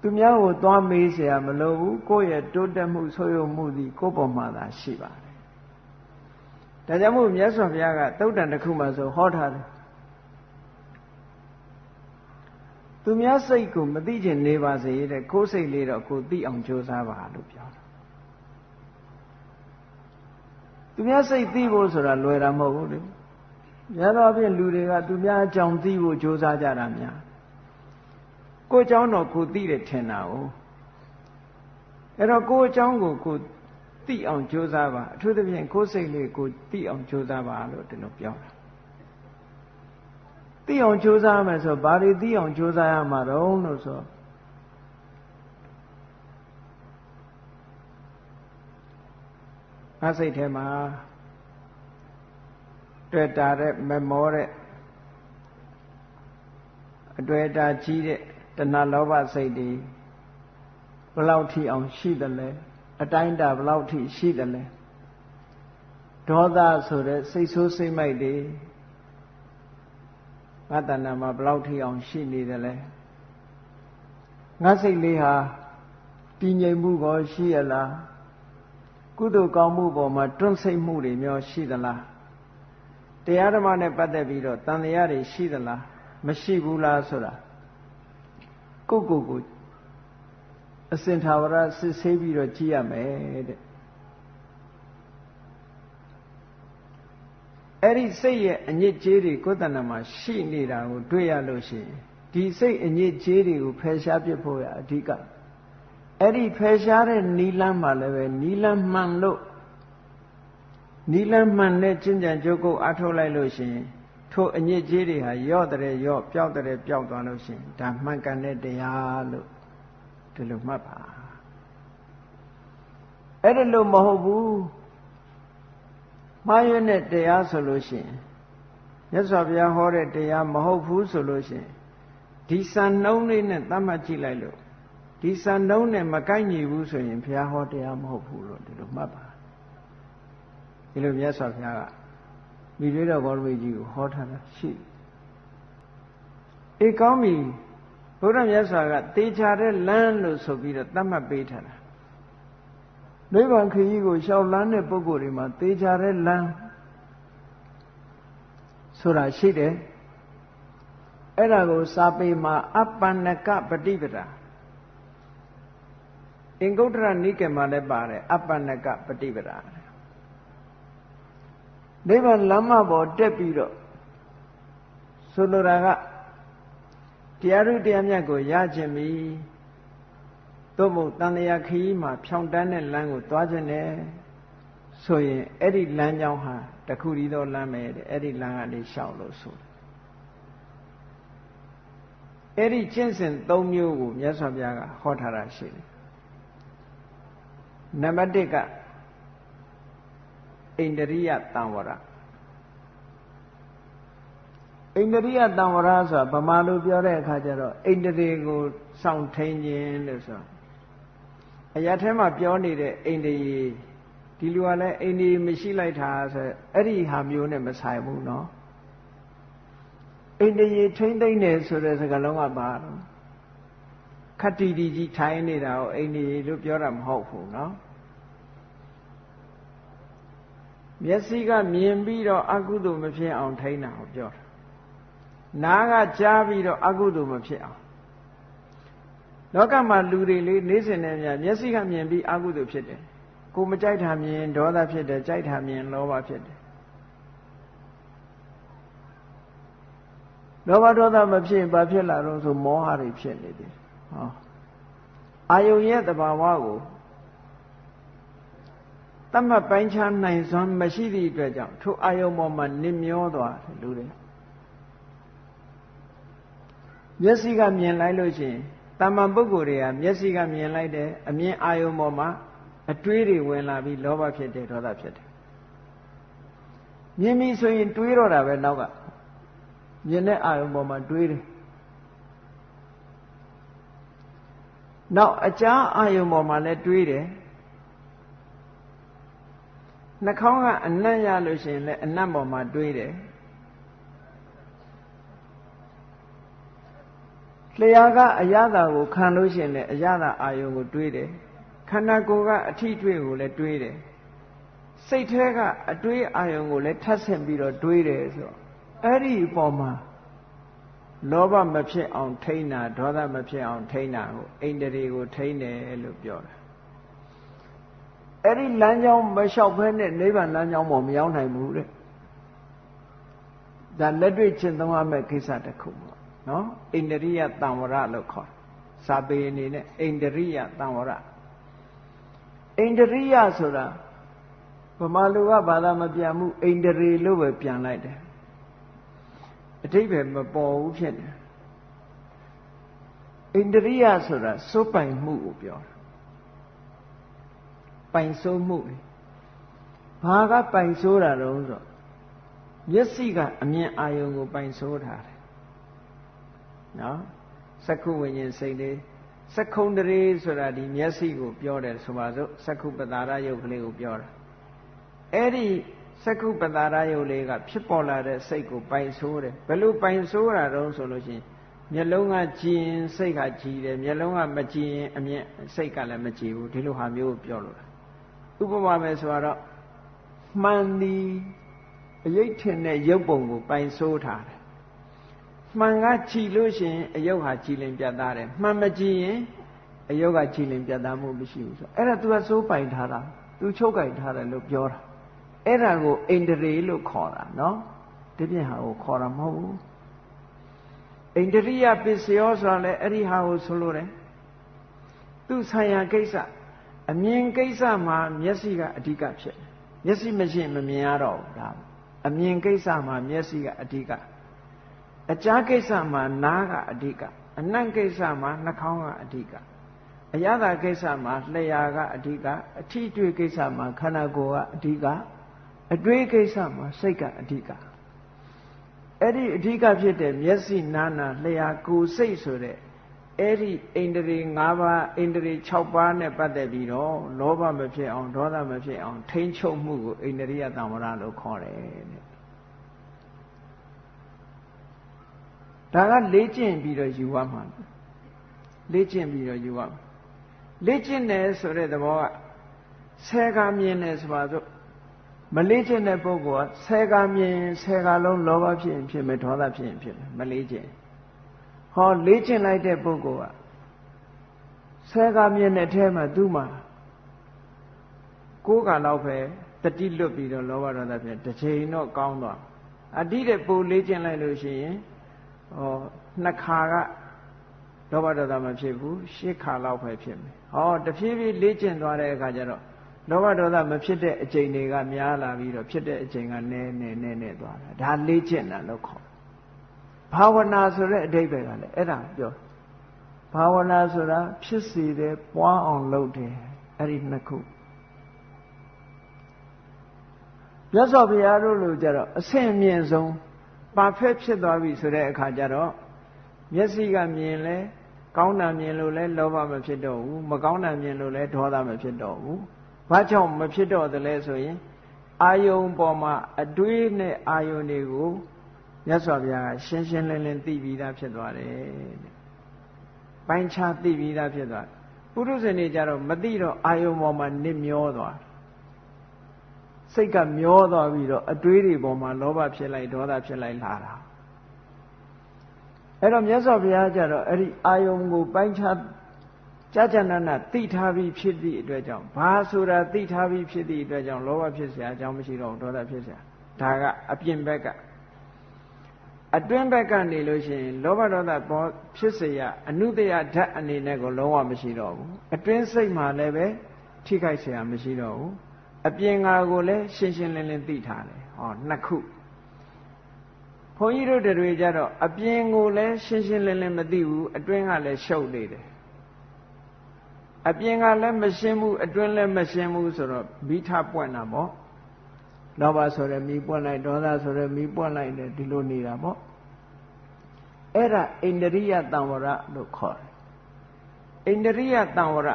S1: သူများကိုသွားမေးเสียမလိုဘူးကိုယ့်ရဲ့တိုးတက်မှုဆိုးရုံမှုသည်ကိုယ့်ပေါ်မှာသာရှိပါတယ်ဒါကြောင့်မို့မြတ်စွာဘုရားကသုတ်တန်တစ်ခုမှဆိုဟောထားတယ်သူများစိတ်ကိုမသိချင်နေပါစေတဲ့ကိုယ်စိတ်လေးတော့ကိုသိအောင်ကြိုးစားပါလို့ပြောတယ်သူများစိတ်သိဖို့ဆိုတာလွယ်တာမဟုတ်ဘူးလေများသောအားဖြင့်လူတွေကသူများအကြောင်းသိဖို့ကြိုးစားကြတာများကိုယ်အကြောင်းတော့ကိုသိတယ်ထင်တာ哦အဲ့တော့ကိုယ်အကြောင်းကိုကိုသိအောင်ကြိုးစားပါအထူးသဖြင့်ကိုယ်စိတ်လေးကိုသိအောင်ကြိုးစားပါလို့ဒီလိုပြောတာသိအောင်ကြိုးစားမယ်ဆိုဘာတွေသိအောင်ကြိုးစားရမှာတော့လို့ဆိုငါစိတ်ထဲမှာတွေ့တာတဲ့မမောတဲ့အတွေ့အတာကြီးတဲ့တဏှာလောဘစိတ်တွေဘယ်လောက်ထိအောင်ရှိတယ်လဲအတိုင်းတာဘယ်လောက်ထိရှိတယ်လဲဒေါသဆိုတဲ့စိတ်ဆိုးစိတ်မိုက်တွေငါတဏ္ဍာမှာဘယ်လောက်ထိအောင်ရှိနေတယ်လဲငါစိတ်လေးဟာတည်ငြိမ်မှုကောရှိရလားကုသိုလ်ကောင်းမှုပေါ်မှာတွန့်ဆိတ်မှုတွေမျိုးရှိသလားတရားဓမ္မနဲ့ပတ်သက်ပြီးတော့တန်တရားတွေရှိသလားမရှိဘူးလားဆိုတာကိုယ်အစင်ထာဝရစစ်ဆေးပြီးတော့ကြည့်ရမယ်တဲ့အဲ့ဒီစိတ်ရဲ့အညစ်အကြေးတွေကိုယ်တဏ္ဍာမှာရှိနေတာကိုတွေ့ရလို့ရှိရင်ဒီစိတ်အညစ်အကြေးတွေကိုဖယ်ရှားပစ်ဖို့ရအဓိကအဲ့ဒီဖယ်ရှားတဲ့နီလန်းမှာလည်းပဲနီလန်းမှန်လို့နီလန်းမှန်နဲ့ကျင့်ကြံကြိုးကုပ်အားထုတ်လိုက်လို့ရှိရင်ထိုအညစ်အကြေးတွေဟာရော့တဲ့ရော့ပျောက်တဲ့ပျောက်သွားလို့ရှိရင်ဒါမှန်ကန်တဲ့တရားလို့ဒီလိုမှတ်ပါအဲ့ဒါလို့မဟုတ်ဘူးမှားရွံ့တဲ့တရားဆိုလို့ရှိရင်မြတ်စွာဘုရားဟောတဲ့တရားမဟုတ်ဘူးဆိုလို့ရှိရင်ဒီစံနှုန်းလေးနဲ့သတ်မှတ်ကြည့်လိုက်လို့ဒီစံနှုန်းနဲ့မကိုက်ညီဘူးဆိုရင်ဘုရားဟောတရားမဟုတ်ဘူးလို့ဒီလိုမှတ်ပါဒီလိုမြတ်စွာဘုရားကမိတွေ့တော်ဘောရမကြီးကိုဟောထားတာရှိအေးကောင်းပြီဘုရားမြတ်စွာကတေချာတဲ့လမ်းလို့ဆိုပြီးတော့သတ်မှတ်ပေးထားတာနိဗ္ဗာန်ခရီးကိုရှောက်လန်းတဲ့ပုဂ္ဂိုလ်တွေမှာတေချာတဲ့လမ်းဆိုတာရှိတယ်အဲ့ဒါကိုစာပေမှာအပ္ပန္နကပฏิပဒါအင်္ဂုတ္တရနိကေမှာလည်းပါတယ်အပ္ပန္နကပฏิပဒါနိဗ္ဗာန်လမ်းမပေါ်တက်ပြီးတော့ဆိုလိုတာကတရားဥတရားမြတ်ကိုရခြင်းပြီသို့မဟုတ်တန်လျာခရီးမှာဖြောင်းတန်းတဲ့လမ်းကိုသွားခြင်းနဲ့ဆိုရင်အဲ့ဒီလမ်းကြောင်းဟာတခုတည်းသောလမ်းပဲတဲ့အဲ့ဒီလမ်းကနေရှောက်လို့ဆိုအဲ့ဒီကျင့်စဉ်၃မျိုးကိုမြတ်စွာဘုရားကဟောထားတာရှိတယ်နံပါတ်1ကဣန္ဒြိယတံဝရဣန္ဒြိယတံဝရဆိုတာဗမာလိုပြောတဲ့အခါကျတော့ဣန္ဒြေကိုစောင့်ထိန်ခြင်းလို့ဆို အရာထဲမှာပြောနေတဲ့အိန္ဒိယဒီလူကလည်းအိန္ဒိယမရှိလိုက်တာဆိုအဲ့ဒီဟာမျိုးနဲ့မဆိုင်ဘူးနော်အိန္ဒိယထိမ့်သိမ့်နေဆိုတဲ့စကားလုံးကပါတော့ခတ္တိတီကြီးထိုင်နေတာကိုအိန္ဒိယလို့ပြောတာမဟုတ်ဘူးနော်မျက်စိကမြင်ပြီးတော့အကုသိုလ်မဖြစ်အောင်ထိန်းတာကိုပြောတာနားကကြားပြီးတော့အကုသိုလ်မဖြစ်အောင်လောကမှာလူတွေလေးနေ့စဉ်နဲ့မျက်စိကမြင်ပြီးအကုသိုလ်ဖြစ်တယ်ကိုမကြိုက်တာမြင်ဒေါသဖြစ်တယ်ကြိုက်တာမြင်လောဘဖြစ်တယ်လောဘဒေါသမဖြစ်ဘာဖြစ်လာတော့ဆိုမောဟတွေဖြစ်နေတယ်ဟောအာယုံရဲ့သဘာဝကိုတတ်မှတ်ပိုင်းခြားနိုင်စွမ်းမရှိသည့်အတွက်ကြောင့်ထိုအာယုံပေါ်မှာနစ်မျောသွားတယ်လူတွေမျက်စိကမြင်လိုက်လို့ရှိရင်တမ္မာပုဂ္ဂိုလ်တွေကမျက်စိကမြင်လိုက်တယ်အမြင်အာယုံပေါ်မှာအတွေးတွေဝင်လာပြီးလောဘဖြစ်တယ်ဒေါသဖြစ်တယ်မြင်ပြီဆိုရင်တွေးတော့တာပဲနောက်ကမြင်တဲ့အာယုံပေါ်မှာတွေးတယ်နောက်အကြားအာယုံပေါ်မှာလည်းတွေးတယ်နှာခေါင်းကအနံ့ရလို့ရှိရင်လည်းအနံ့ပေါ်မှာတွေးတယ်လျှာကအရသာကိုခံလို့ရှိရင်လည်းအရသာအာယုံကိုတွေးတယ်ခန္ဓာကိုယ်ကအထီးတွေးကိုလည်းတွေးတယ်စိတ်ထဲကအတွေးအာယုံကိုလည်းထပ်ဆင့်ပြီးတော့တွေးတယ်ဆိုတော့အဲ့ဒီအပေါ်မှာလောဘမဖြစ်အောင်ထိန်းတာဒေါသမဖြစ်အောင်ထိန်းတာကိုအိန္ဒြေကိုထိန်းတယ်လို့ပြောတာအဲ့ဒီလမ်းကြောင်းမလျှောက်ဘဲနဲ့နိဗ္ဗာန်လမ်းကြောင်းပေါ်မရောက်နိုင်ဘူးတဲ့ဒါလက်တွေ့ကျင့်သုံးရမယ့်ကိစ္စတစ်ခုပေါ့နော်အိန္ဒြိယတံဝရလို့ခေါ်စာပေအနေနဲ့အိန္ဒြိယတံဝရအိန္ဒြိယဆိုတာဗမာလူကဘာသာမပြန်မှုအိန္ဒြေလို့ပဲပြန်လိုက်တယ်အဓိပ္ပာယ်မပေါ်ဘူးဖြစ်တယ်အိန္ဒြိယဆိုတာစိုးပိုင်မှုကိုပြောတာပိုင်စိုးမှုဘာကပိုင်စိုးတာတော့ဆိုမျက်စိကအမြင်အာယုံကိုပိုင်စိုးထားတယ်နော်စက္ခုဝိညာဉ်စိတ်လေးစက္ခုံတရေဆိုတာဒီမျက်စိကိုပြောတယ်ဆိုပါစို့စက္ခုပတာရယုတ်ကလေးကိုပြောတာအဲ့ဒီစက္ခုပတာရယုတ်လေးကဖြစ်ပေါ်လာတဲ့စိတ်ကိုပိုင်ဆိုးတယ်ဘယ်လိုပိုင်ဆိုးတာတုံးဆိုလို့ရှိရင်မျက်လုံးကကြည်ရင်စိတ်ကကြည်တယ်မျက်လုံးကမကြည်ရင်အမြင်စိတ်ကလည်းမကြည်ဘူးဒီလိုဟာမျိုးကိုပြောလို့တာဥပမာပဲဆိုတော့မှန်သည်အယိတ်ထင်တဲ့ရုပ်ပုံကိုပိုင်ဆိုးထားတယ်မှန်ကကြည်လို့ရှိရင်အယုတ်ဟာကြည်လင်ပြတ်သားတယ်မှန်မကြည်ရင်အယုတ်ကကြည်လင်ပြတ်သားမှုမရှိဘူးဆိုအဲ့ဒါ तू ကစိုးပိုင်ထားတာ तू ချုပ်ကင်ထားတယ်လို့ပြောတာအဲ့ဒါကိုအိန္ဒြေလို့ခေါ်တာနော်ဒီပြင်ဟာကိုခေါ်တာမဟုတ်ဘူးအိန္ဒြိယပစ္စယောဆိုတာလည်းအဲ့ဒီဟာကိုဆိုလို့တယ်သူဆိုင်ရာကိစ္စအမြင်ကိစ္စမှာမျက်စိကအဓိကဖြစ်တယ်မျက်စိမရှိမမြင်ရတော့ဘူးဒါအမြင်ကိစ္စမှာမျက်စိကအဓိကအကြားကိစ္စမှာနားကအဓိကအနံ့ကိစ္စမှာနှာခေါင်းကအဓိကအရသာကိစ္စမှာလျှာကအဓိကအထီးတွေ့ကိစ္စမှာခန္ဓာကိုယ်ကအဓိကအတွေးကိစ္စမှာစိတ်ကအဓိကအဲ့ဒီအဓိကဖြစ်တဲ့မျက်စိနားနာလျှာကိုယ်စိတ်ဆိုတဲ့အဲ့ဒီအိန္ဒြေ၅ပါးအိန္ဒြေ6ပါးနဲ့ပတ်သက်ပြီးတော့လောဘမဖြစ်အောင်ဒေါသမဖြစ်အောင်ထိန်းချုပ်မှုကိုအိန္ဒြိယတံဝရလို့ခေါ်တယ်တဲ့ဒါကလေ့ကျင့်ပြီးတော့ယူရမှာလေ့ကျင့်ပြီးတော့ယူရမှာလေ့ကျင့်တယ်ဆိုတဲ့သဘောကဆယ်ကားမြင်တယ်ဆိုပါစို့မလေ့ကျင့်တဲ့ပုဂ္ဂိုလ်ကဆယ်ကားမြင်ဆယ်ကားလုံးလောဘဖြစ်ရင်ဖြစ်မယ်ဒေါသဖြစ်ရင်ဖြစ်မယ်မလေ့ကျင့်ဟောလေ့ကျင့်လိုက်တဲ့ပုဂ္ဂိုလ်ကဆယ်ကားမြင်တဲ့အထဲမှာသူ့မှာ9ကားလောက်ပဲတတိလွတ်ပြီးတော့လောဘဒေါသဖြစ်တစ်ချိန်တော့ကောင်းသွားအတိတဲ့ပိုလေ့ကျင့်လိုက်လို့ရှိရင်နှစ်ခါကလောဘဒေါသမဖြစ်ဘူး10ခါလောက်ပဲဖြစ်မယ်ဟောတဖြည်းဖြည်းလေ့ကျင့်သွားတဲ့အခါကျတော့လောဘဒေါသမဖြစ်တဲ့အကျိန်တွေကများလာပြီးတော့ဖြစ်တဲ့အကျိန်ကနည်းသွားတာဒါလေ့ကျင့်တာလို့ခေါ်ဘာဝနာဆိုတဲ့အဓိပ္ပာယ်ကလည်းအဲ့ဒါပြောဘာဝနာဆိုတာဖြစ်စေတယ်ပွားအောင်လုပ်တယ်အဲ့ဒီနှစ်ခုမြတ်စွာဘုရားတို့လိုကြတော့အဆင့်အမြင့်ဆုံးပါဖက်ဖြစ်သွားပြီဆိုတဲ့အခါကျတော့မျက်စိကမြင်လဲ ကောင်းတာမြင်လို့လဲလောဘမဖြစ်တော့ဘူးမကောင်းတာမြင်လို့လဲဒေါသမဖြစ်တော့ဘူးဘာကြောင့်မဖြစ်တော့သလဲဆိုရင်အာယုံပေါ်မှာအတွေးနဲ့အာယုံတွေကိုမြတ်စွာဘုရားကရှင်းရှင်းလင်းလင်းသိပြီးသားဖြစ်သွားတယ်တဲ့ပိုင်းခြားသိပြီးသားဖြစ်သွားပုရုဇဉ်တွေကြတော့မသိတော့အာယုံပေါ်မှာနစ်မျောသွားစိတ်ကမျောသွားပြီးတော့အတွေးတွေပေါ်မှာလောဘဖြစ်လိုက်ဒေါသဖြစ်လိုက်လာတာအဲ့တော့မြတ်စွာဘုရားကြတော့အဲ့ဒီအာယုံကိုပိုင်းခြားကြာကြာနာနာသိထားပြီးဖြစ်သည့်အတွက်ကြောင့်ဘာဆိုတာသိထားပြီးဖြစ်သည့်အတွက်ကြောင့်လောဘဖြစ်เสียအကြောင်းမရှိတော့ဒေါသဖြစ်เสียဒါကအပြင်ဘက်ကအတွင်းဘက်ကနေလို့ရှိရင်လောဘဒေါသပေါ်ဖြစ်เสียအနုတ္တယဓာတ်အနေနဲ့ကိုလုံးဝမရှိတော့ဘူးအတွင်းစိတ်မှာလည်းပဲထိခိုက်เสียမရှိတော့ဘူးအပြင်ငါကိုလည်းရှင်းရှင်းလင်းလင်းသိထားတယ်ဟောနှစ်ခုဘုန်းကြီးတို့တွေကြတော့အပြင်ကိုလည်းရှင်းရှင်းလင်းလင်းမသိဘူးအတွင်းကလည်းရှုပ်နေတယ်အပြင်ကလည်းမရှင်းဘူးအတွင်းလည်းမရှင်းဘူးဆိုတော့မိထပွင့်တာပေါ့လောဘဆိုရယ်မိပွင့်လိုက်ဒေါသဆိုရယ်မိပွင့်လိုက်တယ်ဒီလိုနေတာပေါ့အဲ့ဒါအိန္ဒြိယတံဝရလို့ခေါ်တယ်အိန္ဒြိယတံဝရ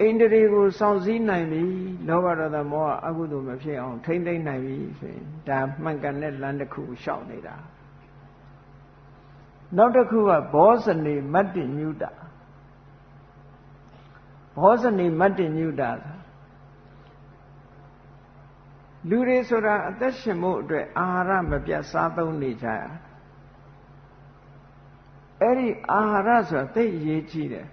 S1: အိန္ဒြေကိုစောင့်စည်းနိုင်ပြီလောဘဒေါသမောဟအကုသိုလ်မဖြစ်အောင်ထိမ့်သိမ့်နိုင်ပြီဆိုရင်ဒါမှန်ကန်တဲ့လမ်းတစ်ခုရှောက်နေတာနောက်တစ်ခုကဘောဇနေမတ္တိညုတဘောဇနေမတ္တိညုတလူတွေဆိုတာအသက်ရှင်ဖို့အတွက်အာဟာရမပြတ်စားသုံးနေကြရအဲ့ဒီအာဟာရဆိုတာသိအရေးကြီးတယ်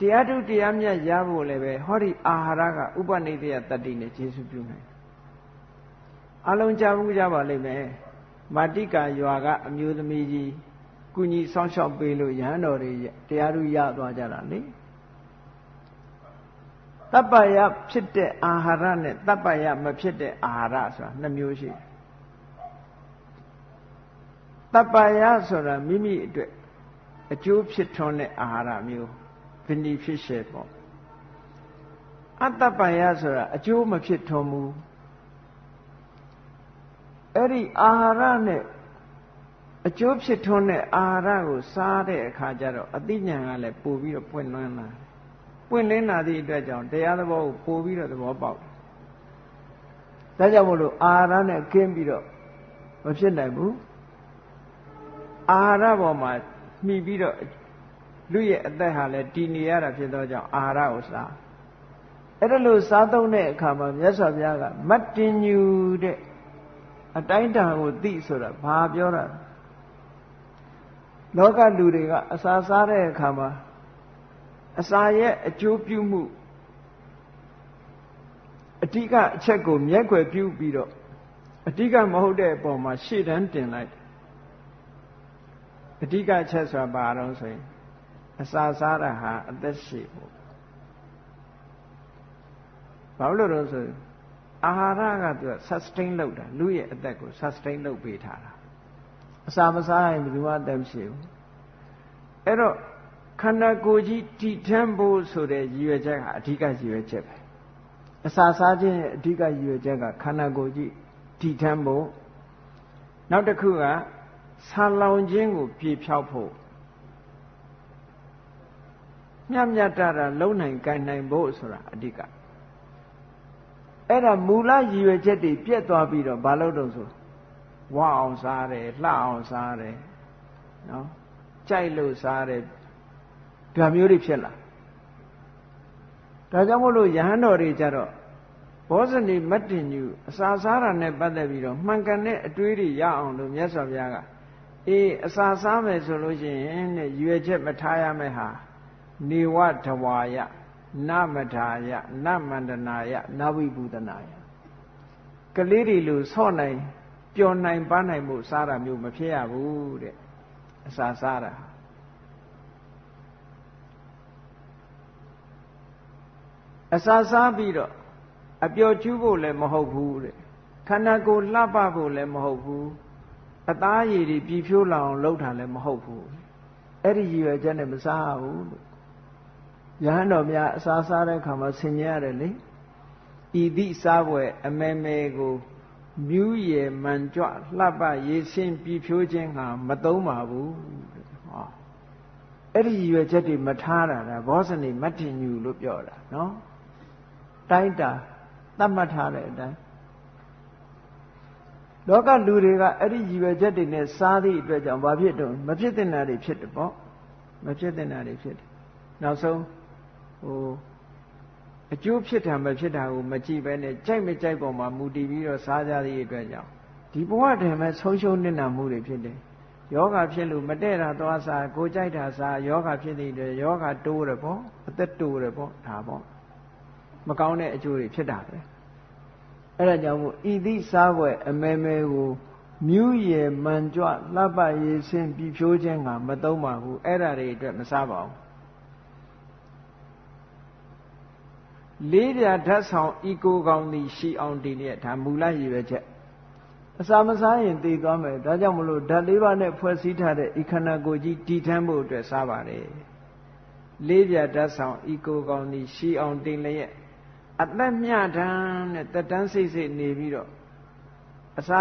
S1: တရားထုတရားမြတ်ရဖို့လည်းပဲဟောဒီအာဟာရကဥပနိဒေယတတ္တိနဲ့ကျေစုပြုနိုင်အလုံးကြဘူးကြပါလိမ့်မယ်မာတိကာရွာကအမျိုးသမီးကြီးကုညီဆောင်းလျှောက်ပေးလို့ရဟန်းတော်တွေတရားထုရသွားကြတာလေတပ္ပယဖြစ်တဲ့အာဟာရနဲ့တပ္ပယမဖြစ်တဲ့အာဟာရဆိုတာနှစ်မျိုးရှိတယ်တပ္ပယဆိုတာမိမိအတွက်အကျိုးဖြစ်ထွန်းတဲ့အာဟာရမျိုးbeneficial ပေါ့အတ္တပယဆိုတာအကျိုးမဖြစ်ထွန်းဘူးအဲ့ဒီအာဟာရနဲ့အကျိုးဖြစ်ထွန်းတဲ့အာဟာရကိုစားတဲ့အခါကျတော့အသိဉာဏ်ကလည်းပို့ပြီးတော့ပွင့်လင်းလာပွင့်လင်းလာသည့်အတွက်ကြောင့်တရားသဘောကိုပို့ပြီးတော့သဘောပေါက်တယ်ဒါကြောင့်မို့လို့အာဟာရနဲ့ကင်းပြီးတော့မဖြစ်နိုင်ဘူးအာဟာရပေါ်မှာမှီပြီးတော့လူရဲ့အသက်ဟာလည်းတည်နေရတာဖြစ်သောကြောင့်အာဟာရကိုစားအဲ့ဒါလို့စားသုံးတဲ့အခါမှာမြတ်စွာဘုရားကမတ္တညူတဲ့အတိုင်းတန်ကိုသိဆိုတာဘာပြောတာလောကလူတွေကအစာစားတဲ့အခါမှာအစာရဲ့အကျိုးပြုမှုအဓိကအချက်ကိုမျက်ွယ်ပြုပြီးတော့အဓိကမဟုတ်တဲ့အပေါ်မှာရှေ့တန်းတင်လိုက်အဓိကအချက်ဆိုတာဘာတော့ဆိုရင်အစာစားတာဟာအသက်ရှည်ဖို့ဘာလို့လဲဆိုရင်အာဟာရကသူက sustain လုပ်တာလူရဲ့အသက်ကို sustain လုပ်ပေးထားတာအစာမစားရင်ဘယ်သူမှအသက်မရှိဘူးအဲ့တော့ခန္ဓာကိုယ်ကြီးတည်ထမ်းဖို့ဆိုတဲ့ရည်ရွယ်ချက်ဟာအဓိကရည်ရွယ်ချက်ပဲအစာစားခြင်းရဲ့အဓိကရည်ရွယ်ချက်ကခန္ဓာကိုယ်ကြီးတည်ထမ်းဖို့နောက်တစ်ခုကဆာလောင်ခြင်းကိုပြေဖြောက်ဖို့မြတ်မြတ်တာလုံနိုင်ကြနိုင်ဖို့ဆိုတာအဓိကအဲ့ဒါမူလရည်ရွယ်ချက်တွေပြတ်သွားပြီးတော့ဘာလို့တော့ဆိုဝအောင်စားတယ်လှအောင်စားတယ်နော်ကြိုက်လို့စားတယ်ဒါမျိုးတွေဖြစ်လာဒါကြောင့်မို့လို့ယဟန်တော်တွေကြတော့ဘောဇနိမတ္တညုအစာစားတာနဲ့ပတ်သက်ပြီးတော့မှန်ကန်တဲ့အတွေးတွေရအောင်လို့မြတ်စွာဘုရားကအေးအစာစားမယ်ဆိုလို့ရှိရင်တဲ့ရွယ်ချက်မထားရမယ့်ဟာနေဝတဝါယနမထာယနမန္တနာယနဝိဘူဒနာယကလေးတွေလို့ဆော့နိုင်ပျော်နိုင်ပန်းနိုင်မှုစားတာမျိုးမဖြစ်ရဘူးတဲ့အစာစားတာအစာစားပြီးတော့အပျော်ကျူးဖို့လည်းမဟုတ်ဘူးတဲ့ခန္ဓာကိုယ်လှပဖို့လည်းမဟုတ်ဘူးအသားရည်တွေပြည့်ဖြိုးလောင်လှုပ်တာလည်းမဟုတ်ဘူးအဲ့ဒီရည်ရွယ်ချက်နဲ့မစားဘူးလို့ယဟန်တော်များအစာစားတဲ့အခါမှာဆင်ញရတယ်လေဤသည့်စားပွဲအမဲမဲကို မြူးရည်မှန်ကြွလှပရေးစင်းပြီးဖြိုးခြင်းဟာမသုံးပါဘူးဟောအဲ့ဒီရွယ်ချက်တွေမထားတာလားဘောဇနိမတ္တိညူလို့ပြောတာနော်တိုင်းတာသတ်မှတ်ထားတဲ့အတိုင်းလောကလူတွေကအဲ့ဒီရွယ်ချက်တွေနဲ့စားသည့်အတွက်ကြောင့်ဘာဖြစ်တော့မဖြစ်တဲ့နာတွေဖြစ်တယ်ပေါ့မဖြစ်တဲ့နာတွေဖြစ်တယ်နောက်ဆုံးအကျိုးဖြစ်တာမဖြစ်တာကိုမကြည့်ပဲနဲ့ကြိုက်မကြိုက်ပေါ်မှာမူတည်ပြီးတော့စားကြသည့်အတွက်ကြောင့်ဒီဘဝတည်းမှာဆုံးရှုံးနစ်နာမှုတွေဖြစ်တယ်ယောဂဖြစ်လို့မတည့်တာသွားစားကိုကြိုက်တာစားယောဂဖြစ်တဲ့အတွက်ယောဂတိုးတယ်ပေါ့အသက်တိုးတယ်ပေါ့ဒါပေါ့မကောင်းတဲ့အကျိုးတွေဖြစ်တာပဲအဲ့ဒါကြောင့်မို့ဤသည့်စားပွဲအမဲမဲကိုမြူးရည်မှန်ကြွလှပရေးစင်းပြီးဖြိုးခြင်းကမသုံးပါဘူးအဲ့ဒါတွေအတွက်မစားပါဘူးလေးပြဓာတ်ဆောင်ဤကိုကောင်းသည်ရှိအောင်ဒီနေ့ဒါမူလရည်ပဲချက်အစာမစားရင်သိသွားမယ်ဒါကြောင့်မလို့ဓာတ်၄ပါးနဲ့ဖွဲ့စည်းထားတဲ့ဤခန္ဓာကိုယ်ကြီးတည်ထမ်းဖို့အတွက်စားပါတယ်လေးပြဓာတ်ဆောင်ဤကိုကောင်းသည်ရှိအောင်တင်လျက်အသက်မြတ်တမ်းနဲ့တက်တန်းစိတ်စိတ်နေပြီးတော့အစာ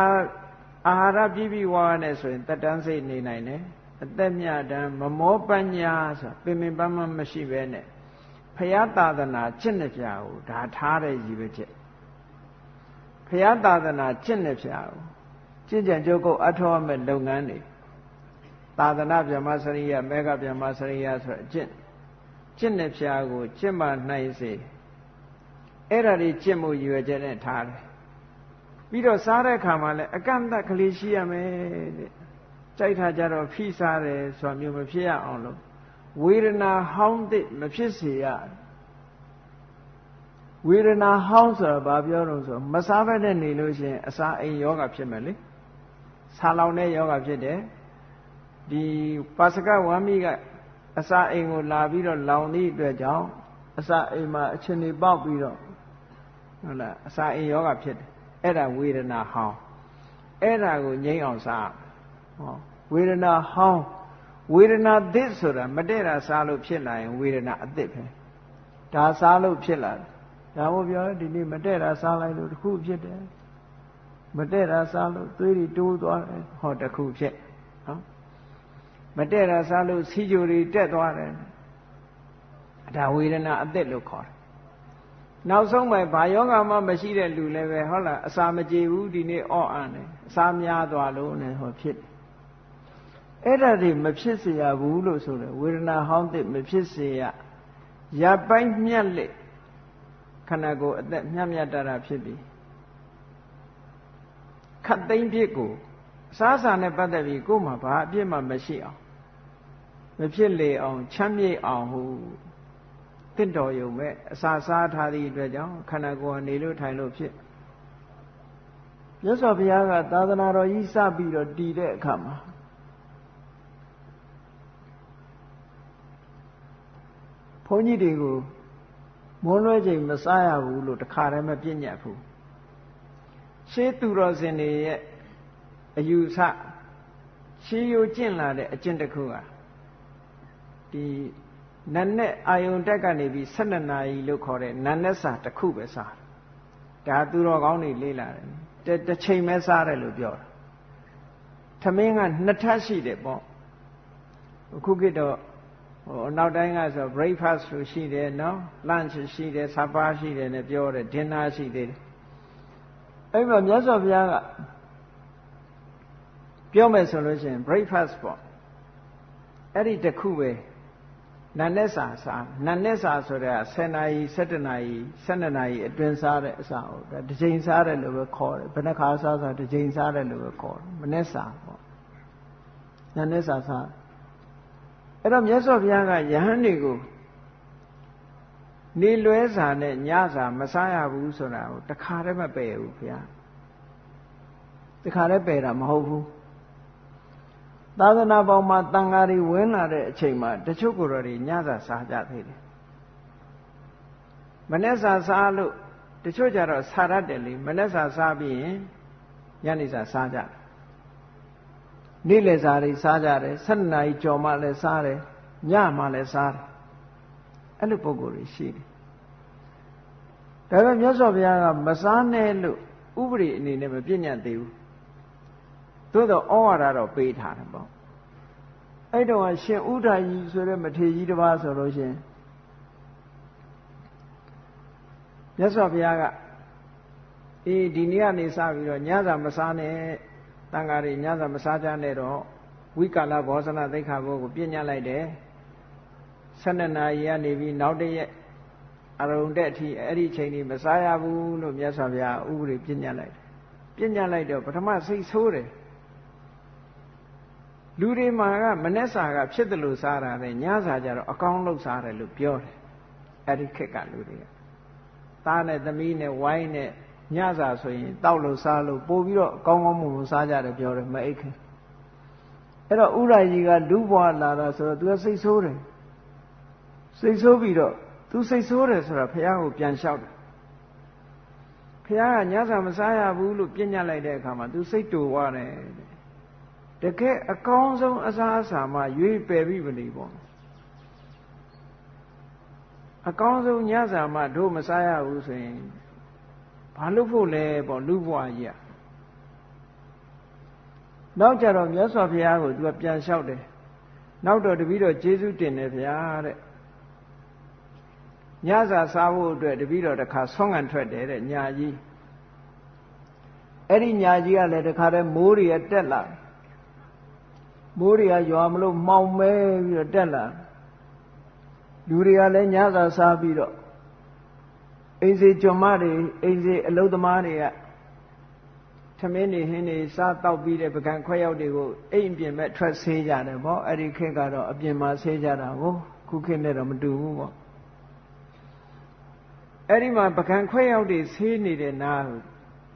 S1: အာဟာရပြည့်ပြည့်ဝဝနဲ့ဆိုရင်တက်တန်းစိတ်နေနိုင်တယ်အသက်မြတ်တမ်းမမောပညာဆိုပင်ပင်ပန်းပန်းမရှိပဲနဲ့ဖယားသာသနာကျင့်တဲ့ပြာကိုဒါထားတဲ့ရည်ပဲချက်ဖယားသာသနာကျင့်တဲ့ပြာကိုကျင့်ကြံကြုတ်ကုတ်အထောက်အမဲ့လုပ်ငန်းတွေသာသနာဗျမစရိယမေဃဗျမစရိယဆိုအကျင့်တဲ့ပြာကိုကျင့်မှနိုင်စေအဲ့ဒါတွေကျင့်မှုရည်ရွယ်ချက်နဲ့ထားတယ်ပြီးတော့စားတဲ့အခါမှာလည်းအကန့်အသတ်ကလေးရှိရမယ်တဲ့ကြိုက်တာကြတော့ဖိစားတယ်ဆိုတာမျိုးမဖြစ်ရအောင်လို့ဝေဒနာဟောင်းတဲ့မဖြစ်စေရဝေဒနာဟောင်းဆိုတာဘာပြောတော့ဆိုမစားဘဲနဲ့နေလို့ရှိရင်အစာအိမ်ယောဂဖြစ်မယ်လေဆာလောင်တဲ့ယောဂဖြစ်တယ်ဒီပါစကဝမ်းမိကအစာအိမ်ကိုလာပြီးတော့လောင်သည့်အတွက်ကြောင့်အစာအိမ်မှာအချင်းတွေပေါက်ပြီးတော့ဟုတ်လားအစာအိမ်ယောဂဖြစ်တယ်အဲ့ဒါဝေဒနာဟောင်းအဲ့ဒါကိုငြိမ်းအောင်စားဟောဝေဒနာဟောင်းဝေဒနာသစ်ဆိုတာမတည့်တာစားလို့ဖြစ်လာရင်ဝေဒနာအသစ်ပဲဒါစားလို့ဖြစ်လာတယ်ဒါမို့ပြောဒီနေ့မတည့်တာစားလိုက်လို့တစ်ခုဖြစ်တယ်မတည့်တာစားလို့သွေးတွေတိုးသွားတယ်ဟောတစ်ခုဖြစ်နော်မတည့်တာစားလို့စီးကြိုတွေတက်သွားတယ်ဒါဝေဒနာအသစ်လို့ခေါ်တယ်နောက်ဆုံးမှဘာယောဂမှမရှိတဲ့လူလည်းပဲဟုတ်လားအစာမကြေဘူးဒီနေ့အော့အံ့တယ်အစာများသွားလို့နဲ့ဟောဖြစ်တယ်အဲ့ဒါတွေမဖြစ်စေရဘူးလို့ဆိုတယ်ဝေဒနာဟောင်းသစ်မဖြစ်စေရရပိုင်းမြတ်လက်ခန္ဓာကိုယ်အသက်မြတ်မြတ်တာဖြစ်ပြီးခတ်သိမ်းဖြစ်ကိုအစားအစာနဲ့ပတ်သက်ပြီးကိုယ်မှာဘာအပြစ်မှမရှိအောင်မဖြစ်လေအောင်ချမ်းမြေ့အောင်ဟုတင့်တော်ရုံပဲအစာစားထားသည့်အတွက်ကြောင့်ခန္ဓာကိုယ်ကနေလို့ထိုင်လို့ဖြစ်မြတ်စွာဘုရားကသာသနာတော်ကြီးစပြီးတော့တည်တဲ့အခါမှာဘုန်းကြီးတွေကိုမွန်းလွဲချိန်မစားရဘူးလို့တခါတည်းမပြည့်ညတ်ဘူးရှေးသူတော်စင်တွေရဲ့အယူဆရှေးရိုးကျင့်လာတဲ့အကျင့်တစ်ခုကဒီနတ်နဲ့အာယုန်တက်ကနေပြီး12နာရီလို့ခေါ်တဲ့နတ်နဲ့စာတစ်ခုပဲစားဒါသူတော်ကောင်းတွေလေးလာတယ်တစ်ချိန်ပဲစားတယ်လို့ပြောတာထမင်းက2ထပ်ရှိတယ်ပေါ့အခုခေတ်တော့နောက်တိုင်းကဆို breakfast လို့ရှိတယ်နော် lunch ရှိတယ် supper ရှိတယ်နဲ့ပြောတယ် dinner ရှိသေးတယ်အဲ့မှာမြတ်စွာဘုရားကပြောမယ်ဆိုလို့ရှိရင် breakfast ပေါ့အဲ့ဒီတစ်ခုပဲနာနဲ့စာနာနဲ့စာဆိုတာ10နာရီ17နာရီ12နာရီအတွင်းစားတဲ့အစာဟုတ်ဒါတစ်ချိန်စားတယ်လို့ပဲခေါ်တယ်ဘယ်နှခါစားတစ်ချိန်စားတယ်လို့ပဲခေါ်တယ်မနဲ့စာပေါ့နာနဲ့စာအဲ့တော့မြတ်စွာဘုရားကယဟန်တွေကိုနေလွဲစာနဲ့ညစာမစားရဘူးဆိုတာကိုတခါတည်းမပယ်ဘူးဘုရားတခါတည်းပယ်တာမဟုတ်ဘူးသာသနာပေါင်းမှာတန်ဃာတွေဝင်လာတဲ့အချိန်မှာတချို့ကိုယ်တော်တွေညစာစားကြသေးတယ်မနေ့စာစားလို့တချို့ကြတော့စားရတယ်လေမနေ့စာစားပြီးရင်ညနေစာစားကြတယ်နေ့လယ်စာတွေစားကြတယ်7နာရီကျော်မှလည်းစားတယ်ညမှလည်းစားတယ်အဲ့လိုပုံကိုယ်တွေရှိတယ်ဒါပေမဲ့မြတ်စွာဘုရားကမစားနဲ့လို့ ဥပဒေအနေနဲ့မပြည့်ညတ်သေးဘူးသို့တော့ဩဝါဒတော့ပေးထားတယ်ပေါ့အဲ့တော့ရှင်ဥဒ္ဒကြီးဆိုတဲ့မထေရကြီးတစ်ပါးဆိုလို့ရှင်မြတ်စွာဘုရားကဒီနေ့ကနေစပြီးတော့ညစာမစားနဲ့တန်ဃာတွေညစာမစားကြနဲ့တော့ဝိကာလဘောဇနသိက္ခာပုဒ်ကိုပြည့်ညတ်လိုက်တယ်12 နာရီကနေပြီးနောက်တရက်အရုံတဲ့အထိအဲ့ဒီချိန်ကြီးမစားရဘူးလို့မြတ်စွာဘုရားဥပဒေပြည့်ညတ်လိုက်တယ်ပြည့်ညတ်လိုက်တော့ပထမစိတ်ဆိုးတယ်လူတွေမှာကမနှက်စာကဖြစ်တယ်လို့စားတာလေညစာကြတော့အကောင်းလို့စားတယ်လို့ပြောတယ်အဲ့ဒီခက်ကလူတွေကသားနဲ့သမီးနဲ့ဝိုင်းနဲ့ညစာဆိုရင်တောက်လို့စားလို့ပို့ပြီးတော့အကောင်းကောင်းမွန်မွန်စားကြတယ်ပြောတယ်မအိတ်ခင်အဲ့တော့ဥရကြီးကလူဘွားလာတာဆိုတော့သူကစိတ်ဆိုးတယ်စိတ်ဆိုးပြီးတော့သူစိတ်ဆိုးတယ်ဆိုတာဘုရားကိုပြန်လျှောက်တယ်ဘုရားကညစာမစားရဘူးလို့ပြညတ်လိုက်တဲ့အခါမှာသူစိတ်တူသွားတယ်တကယ်အကောင်းဆုံးအစားအစာမှရွေးပယ်ပြီးမနေပေါ့အကောင်းဆုံးညစာမှတို့မစားရဘူးဆိုရင်ဘာလို့ဖို့လဲပေါ့လူဘွားကြီးอ่ะနောက်ကြတော့မြတ်စွာဘုရားကိုသူကပြန်လျှောက်တယ်နောက်တော့တပည့်တော်ကျေးဇူးတင်တယ်ဗျာတဲ့ညစာစားဖို့အတွက်တပည့်တော်တစ်ခါဆွမ်းခံထွက်တယ်တဲ့ညာကြီးအဲ့ဒီညာကြီးကလည်းတစ်ခါတည်းမိုးတွေတက်လာမိုးတွေကရွာမလို့မှောင်မဲပြီးတော့တက်လာလူတွေကလည်းညစာစားပြီးတော့အိမ်စီကျွန်မတွေအိမ်စီအလုပ်သမားတွေကထမင်းတွေဟင်းတွေစားတောက်ပြီးတဲ့ပကံခွဲရောက်တွေကိုအိမ်ပြင်မဲ့ထွက်ဆေးကြတယ်ဗောအဲ့ဒီခေတ်ကတော့အပြင်မှာဆေးကြတာကိုခုခေတ်နဲ့တော့မတူဘူးဗောအဲ့ဒီမှာပကံခွဲရောက်တွေဆေးနေတဲ့နား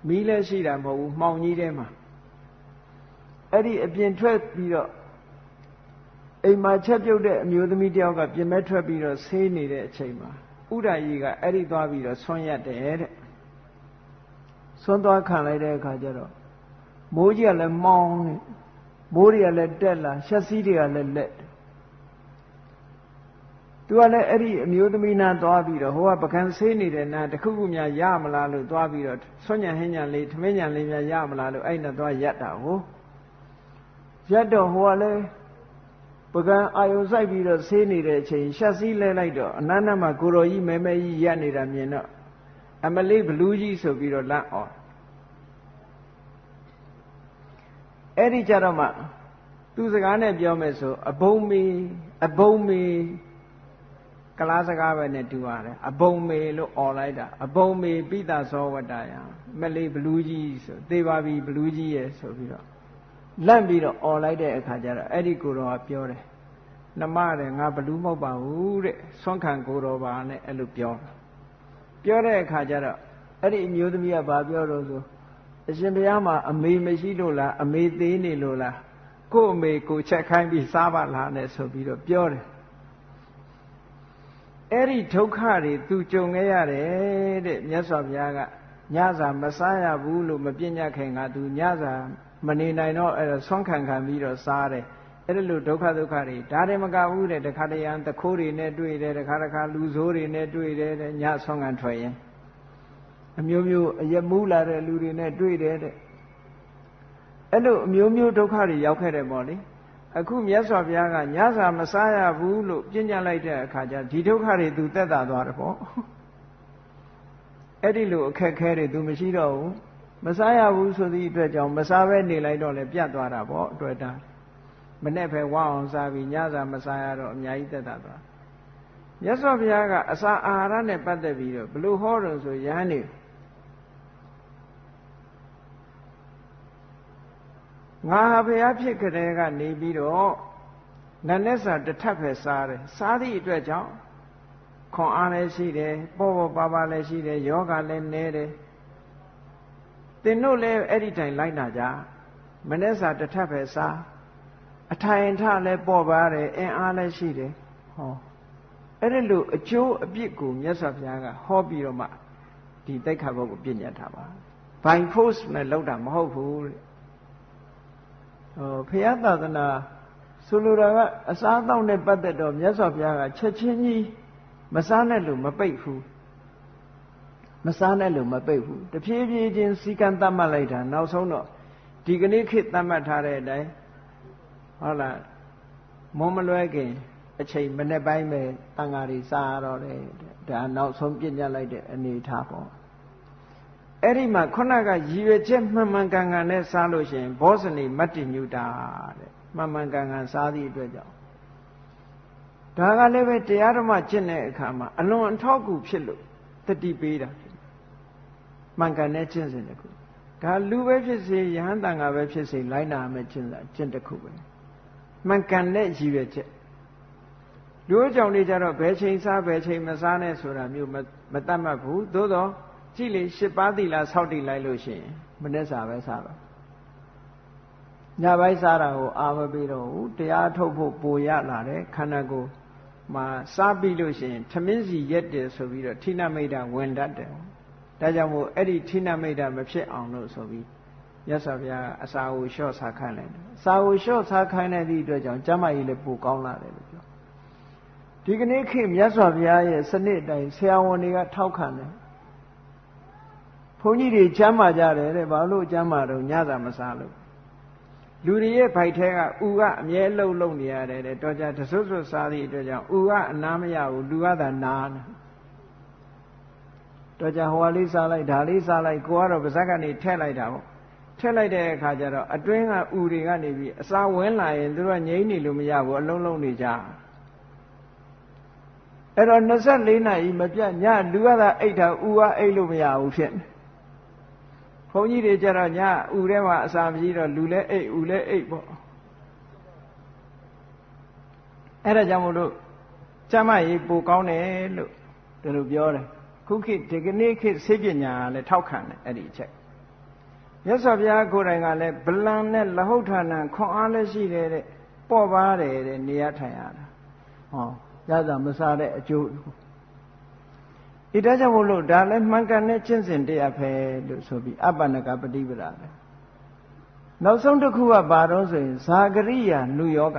S1: မီးလည်းရှိတာမဟုတ်ဘူးမှောင်ကြီးထဲမှာအဲ့ဒီအပြင်ထွက်ပြီးတော့အိမ်မှာချက်ပြုတ်တဲ့အမျိုးသမီးတယောက်ကပြင်မဲ့ထွက်ပြီးတော့ဆေးနေတဲ့အချိန်မှာဥဒ္ဒကြီးကအဲ့ဒီသွားပြီးတော့ဆွမ်းရက်တယ်တဲ့ဆွမ်းသွားခံလိုက်တဲ့အခါကျတော့မိုးကြီးကလည်းမောင်းနေမိုးတွေကလည်းတက်လာရှက်စီးတွေကလည်းလက်သူကလည်းအဲ့ဒီအမျိုးသမီးနာသွားပြီးတော့ဟိုကပကံဆေးနေတဲ့နာတခုခုများရမလားလို့သွားပြီးတော့ဆွညံဟင်းညံလေးထမင်းညံလေးများရမလားလို့အဲ့နဲ့သွားရက်တာဟိုရက်တော့ဟိုကလည်းပကံအာယုံစိုက်ပြီးတော့ဆေးနေတဲ့အချိန်ရှက်စီးလဲလိုက်တော့အနန္တမှာကိုတော်ကြီးမဲမဲကြီးရက်နေတာမြင်တော့အမလေးဘလူးကြီးဆိုပြီးတော့လန့်အောင်အဲ့ဒီကြတော့မှသူစကားနဲ့ပြောမယ်ဆိုအဘုံမေကလားစကားပဲနဲ့တူရတယ်အဘုံမေလို့អော်လိုက်တာအဘုံမေပိသသောဝတ္တယမလေးဘလူးကြီးဆိုသေပါပြီဘလူးကြီးရဲ့ဆိုပြီးတော့လန့်ပြီးတော့អော်လိုက်တဲ့အခါကျတော့အဲ့ဒီကိုတော်ကပြောတယ်နှမတဲ့ငါဘလူးမဟုတ်ပါဘူးတဲ့ဆွမ်းခံကိုတော်ပါနဲ့အဲ့လိုပြောတဲ့အခါကျတော့အဲ့ဒီအမျိုးသမီးကဘာပြောတော့ဆိုအရှင်ဘုရားမှာအမေမရှိလို့လားအမေသေးနေလို့လားကို့အမေကိုချက်ခိုင်းပြီးစားပါလားနဲ့ဆိုပြီးတော့ပြောတယ်အဲ့ဒီဒုက္ခတွေသူကြုံခဲ့ရတယ်တဲ့မြတ်စွာဘုရားကညစာမစားရဘူးလို့မပြည့်ညတ်ခင်ကသူညစာမနေနိုင်တော့အဲ့ဆွမ်းခံပြီးတော့စားတယ်အဲ့ဒါလို့ဒုက္ခတွေဒါတွေမကဘူးတဲ့တခါတရံတခိုးတွေနဲ့တွေ့တယ်တခါလူဆိုးတွေနဲ့တွေ့တယ်တဲ့ညဆွမ်းခံထွက်ရင်အမျိုးမျိုးအယမူးလာတဲ့လူတွေနဲ့တွေ့တယ်တဲ့အဲ့လိုအမျိုးမျိုးဒုက္ခတွေရောက်ခဲ့တယ်ပေါ့လေအခုမြတ်စွာဘုရားကညစာမစားရဘူးလို့ပြညတ်လိုက်တဲ့အခါကျဒီဒုက္ခတွေသူသက်သာသွားတယ်ပေါ့အဲ့ဒီလိုအခက်ခဲတွေသူမရှိတော့ဘူးမစားရဘူးဆိုသည့်အတွက်ကြောင့်မစားဘဲနေလိုက်တော့လည်းပြတ်သွားတာပေါ့အတွက်တာမနဲ့ပဲဝအောင်စားပြီးညစာမစားရတော့အများကြီးသက်သာသွားမြတ်စွာဘုရားကအစာအာဟာရနဲ့ပတ်သက်ပြီးတော့ဘလို့ဟောတယ်ဆိုရဟန်းနေငါဟာဘုရားဖြစ်ကြတဲ့ကနေပြီးတော့နတ်နဲ့စာတစ်ထပ်ပဲစားတယ်စားသည့်အတွက်ကြောင့်ခွန်အားလည်းရှိတယ်ပေါ့ပါလည်းရှိတယ်ယောဂလည်းနည်းတယ်သင်တို့လည်းအဲ့ဒီတိုင်လိုက်နာကြမနဲ့စာတစ်ထပ်ပဲစားအထိုင်ထလည်းပေါ့ပါတယ်အင်အားလည်းရှိတယ်ဟောအဲ့ဒီလိုအကျိုးအပြစ်ကိုမြတ်စွာဘုရားကဟောပြီးတော့မှဒီတိက္ခာဘုတ်ကိုပြညတ်ထားပါ by force နဲ့လောက်တာမဟုတ်ဘူးတဲ့ဘုရားသာသနာဆိုလိုတာကအစားအသောက်နဲ့ပတ်သက်တော့မြတ်စွာဘုရားကချက်ချင်းကြီးမစားနဲ့လို့မပိတ်ဘူး မစားနဲ့လို့မပိတ်ဘူးတဖြည်းဖြည်းချင်းစီကံတတ်မှတ်လိုက်တာနောက်ဆုံးတော့ဒီကနေ့ခေတ်တတ်မှတ်ထားတဲ့အတိုင်းဟုတ်လားမုံမလွဲခင်အချိန်မနေ့ပိုင်းပဲတန်ဃာတွေစားရတော့တယ်ဒါနောက်ဆုံးပြညတ်လိုက်တဲ့အနေထားပေါ့အဲ့ဒီမှာခုနကရည်ရွယ်ချက်မှန်မှန်ကန်ကန်နဲ့စားလို့ရှိရင်ဘောဇနီမတ္တိညုတာတဲ့မှန်မှန်ကန်ကန်စားသည့်အတွက်ကြောင့်ဒါကလည်းပဲတရားဓမ္မကျင့်တဲ့အခါမှာအလွန်အထောက်အကူဖြစ်လို့တတိပေးတာမှန်ကန်တဲ့ကျင့်စဉ်တစ်ခုဒါလူပဲဖြစ်စေယဟန်တန်ဃာပဲဖြစ်စေလိုက်နာမယ်ကျင့်တစ်ခုပဲမှန်ကန်တဲ့ရည်ရွယ်ချက်လူ့ကြောင့်တွေကြတော့ဘယ်ချိန်စားဘယ်ချိန်မစားနဲ့ဆိုတာမျိုးမတတ်မှတ်ဘူးသို့တော့ကြည့်လေ10ပါးသီလဆောက်တည်လိုက်လို့ရှိရင်မနေ့စာပဲစားတော့ညပိုင်းစားတာကိုအာမပေးတော့ဘူးတရားထုတ်ဖို့ပိုရလာတယ်ခန္ဓာကိုယ်မှာစားပြီးလို့ရှိရင်ထမင်းစီရက်တယ်ဆိုပြီးတော့ဌိနမိတ်တာဝင်တတ်တယ်ဒါကြောင့်မို့အဲ့ဒီဌိနမိတ်တာမဖြစ်အောင်လို့ဆိုပြီးမြတ်စွာဘုရားအစာကိုလျှော့စားခိုင်းလိုက်တယ်အစာကိုလျှော့စားခိုင်းတဲ့ဒီအတွက်ကြောင့်ကျမ်းမာရေးလည်းပိုကောင်းလာတယ်လို့ပြောဒီကနေ့ခေတ်မြတ်စွာဘုရားရဲ့စနစ်အတိုင်းဆရာဝန်တွေကထောက်ခံတယ်ဘုန်းကြီးတွေကျမ်းမာကြတယ်တဲ့ဘာလို့ကျမ်းမာတော့ညသာမစားလို့လူတွေရဲ့ဗိုက်ထဲကဥကအမြဲလှုပ်နေရတယ်တဲ့တော့ကြတဆွဆွစားသည့်အတွက်ကြောင့်ဥကအနာမရဘူးလူကသာနာတယ်တော့ကြဟိုဟာလေးစားလိုက်ဒါလေးစားလိုက်ကိုကတော့ပါဇက်ကနေထည့်လိုက်တာပေါ့ထည့်လိုက်တဲ့အခါကျတော့အတွင်းကဥတွေကနေပြီးအစာဝင်လာရင်သူတို့ကငြိမ့်နေလို့မရဘူးအလုံးလုံးနေကြအဲ့တော့24နာရီမပြတ်ညလူကသာအိတ်တာဥကအိတ်လို့မရဘူးဖြစ်နေဘုန်းကြီးတွေကြတော့ညဥထဲမှာအစာမရှိတော့လူလည်းအိတ်ဥလည်းအိတ်ပေါ့အဲ့ဒါကြောင့်မို့လို့ကျမ်းမာရေးပိုကောင်းတယ်လို့ဒီလိုပြောတယ်ခုခေတ်ဒီကနေ့ခေတ်ဆေးပညာလည်းထောက်ခံတယ်အဲ့ဒီအချက်မြတ်စွာဘုရားကိုယ်တိုင်ကလည်းဗလံနဲ့လဟုတ်ဌာနခွန်အားလည်းရှိတယ်တဲ့ပေါ့ပါတယ်တဲ့နေရထိုင်ရတာဟောရတာမစားတဲ့အကျိုးဒါကြောင့်မို့လို့ဒါလည်းမှန်ကန်တဲ့ကျင့်စဉ်တရားပဲလို့ဆိုပြီးအပ္ပနကပฏิပဒါပဲနောက်ဆုံးတစ်ခုကဘာတော့ဆိုရင်ဇာဂရိယာနုယောဂ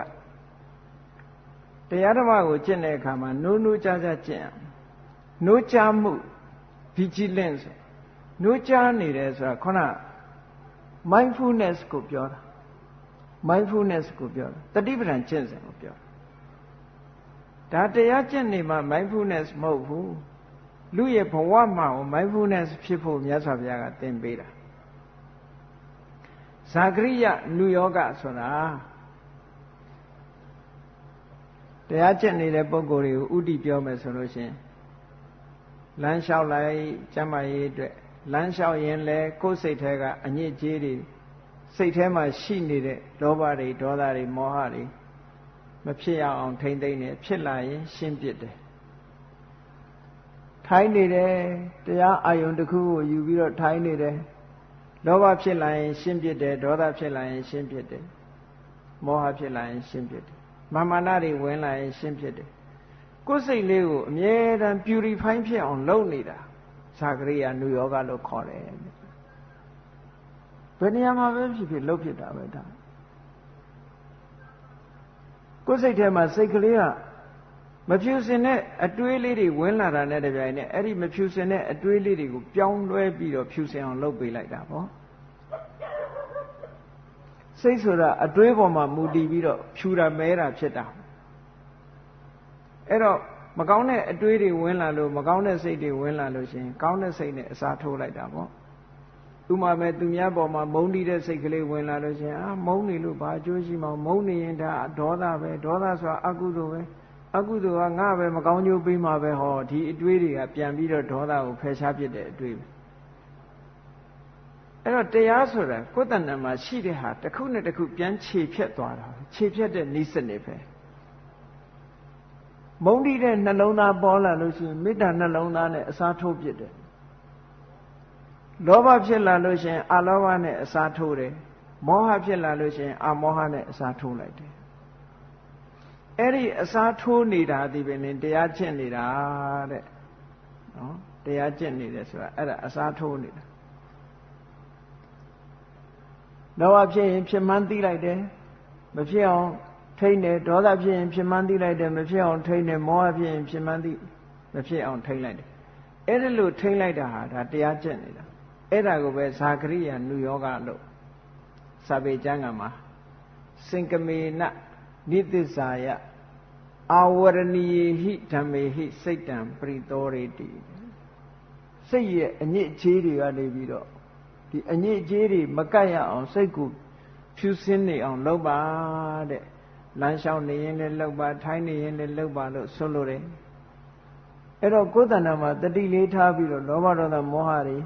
S1: တရားဓမ္မကိုကျင့်တဲ့အခါမှာနိုးနိုးကြားကြားကျင့်ရနိုးကြားမှု vigilance နိုးကြားနေတယ်ဆိုတာခုန mindfulness ကိုပြောတာ mindfulness ကိုပြောတာတတိပဌာန်ကျင့်စဉ်ကိုပြောဒါတရားကျင့်နေမှာ mindfulness မဟုတ်ဘူးလူရဲ့ဘဝမှာ mindfulness ဖြစ်ဖို့မြတ်စွာဘုရားကသင်ပေးတာဇာဂရိယနုယောဂဆိုတာတရားကျင့်နေတဲ့ပုဂ္ဂိုလ်တွေကိုဥတည်ပြောမယ်ဆိုလို့ရှိရင်လမ်းလျှောက်လိုက်ကျမ်းမာရေးအတွက်လမ်းလျှောက်ရင်လည်းကိုယ်စိတ်ထဲကအညစ်အကြေးတွေစိတ်ထဲမှာရှိနေတဲ့လောဘတွေဒေါသတွေမောဟတွေမဖြစ်ရအောင်ထိမ့်သိမ့်နေဖြစ်လာရင်ရှင်းပစ်တယ်ထိုင်းနေတယ်တရားအာယုန်တစ်ခုကိုယူပြီးတော့ထိုင်းနေတယ်လောဘဖြစ်လာရင်ရှင်းပစ်တယ်ဒေါသဖြစ်လာရင်ရှင်းပစ်တယ်မောဟဖြစ်လာရင်ရှင်းပစ်တယ်မာနတွေဝင်လာရင်ရှင်းပစ်တယ်ကိုယ်စိတ်လေးကိုအမြဲတမ်း purify ဖြစ်အောင်လုပ်နေတာဇာဂရိယာနုယောဂလို့ခေါ်တယ်ဘယ်နေရာမှာပဲဖြစ်ဖြစ်လုပ်ဖြစ်တာပဲဒါကိုယ်စိတ်ထဲမှာစိတ်ကလေးကမဖြူစင်တဲ့အတွေးလေးတွေဝင်လာတာနဲ့တပြိုင်နက်အဲ့ဒီမဖြူစင်တဲ့အတွေးလေးတွေကိုပြောင်းလဲပြီးတော့ဖြူစင်အောင်လုပ်ပေးလိုက်တာပေါ့စိတ်ဆိုတာအတွေးပေါ်မှာမူတည်ပြီးတော့ဖြူတာမဲတာဖြစ်တာအဲ့တော့မကောင်းတဲ့အတွေးတွေဝင်လာလို့မကောင်းတဲ့စိတ်တွေဝင်လာလို့ရှိရင်ကောင်းတဲ့စိတ်နဲ့အစားထိုးလိုက်တာပေါ့ဥမာမဲ့သူများပေါ်မှာမုန်းတီးတဲ့စိတ်ကလေးဝင်လာလို့ရှိရင်မုန်းနေလို့ဘာအကျိုးရှိမှာမုန်းနေရင်ဒါဒေါသပဲဒေါသဆိုတာအကုသိုလ်ပဲအကုသိုလ်ကငါပဲမကောင်းကျိုးပေးမှာပဲဟောဒီအတွေးတွေကပြန်ပြီးတော့ဒေါသကိုဖယ်ရှားပစ်တဲ့အတွေးပဲအဲ့တော့တရားဆိုတာကိုယ်တဏ္ဍာမှာရှိတဲ့ဟာတစ်ခုနဲ့တစ်ခုပြန်ခြေဖြတ်သွားတာခြေဖြတ်တဲ့နိစ္စနေပဲမုန်းတီးတဲ့နှလုံးသားပေါ်လာလို့ရှိရင်မေတ္တာနှလုံးသားနဲ့အစားထိုးပစ်တယ်လောဘဖြစ်လာလို့ရှိရင်အလောဘနဲ့အစားထိုးတယ်မောဟဖြစ်လာလို့ရှိရင်အမောဟနဲ့အစားထိုးလိုက်တယ်အဲ့ဒီအစားထိုးနေတာဒီပဲနဲ့တရားကျင့်နေတာတဲ့နော်တရားကျင့်နေတယ်ဆိုတာအဲ့ဒါအစားထိုးနေတာလောဘဖြစ်ရင်ဖြစ်မှန်းသိလိုက်တယ်မဖြစ်အောင်ထိန်းတယ်ဒေါသဖြစ်ရင်ဖြစ်မှန်းသိလိုက်တယ်မဖြစ်အောင်ထိန်းတယ်မောဟဖြစ်ရင်ဖြစ်မှန်းသိမဖြစ်အောင်ထိန်းလိုက်တယ် အဲ့ဒါလို့ထိမ့်လိုက်တာဟာဒါတရားကျင့်နေတာအဲ့ဒါကိုပဲဇာကရိယာနုယောဂလို့စာပေကျမ်းကမှာစင်ကမေနနိသစ္စာယအာဝရဏီဟိဓမ္မေဟိစိတ်တံပရိသောရေတိစိတ်ရဲ့အညစ်အကြေးတွေကနေပြီးတော့ဒီအညစ်အကြေးတွေမကတ်ရအောင်စိတ်ကိုဖြူစင်းနေအောင်လုပ်ပါတဲ့လမ်းလျှောက်နေရင်လည်းလုပ်ပါထိုင်းနေရင်လည်းလုပ်ပါလို့ဆိုလိုတယ်အဲ့တော့ကိုယ်တဏ္ဍာမှာတတိလေးထားပြီးတော့လောဘဒေါသမောဟတွေ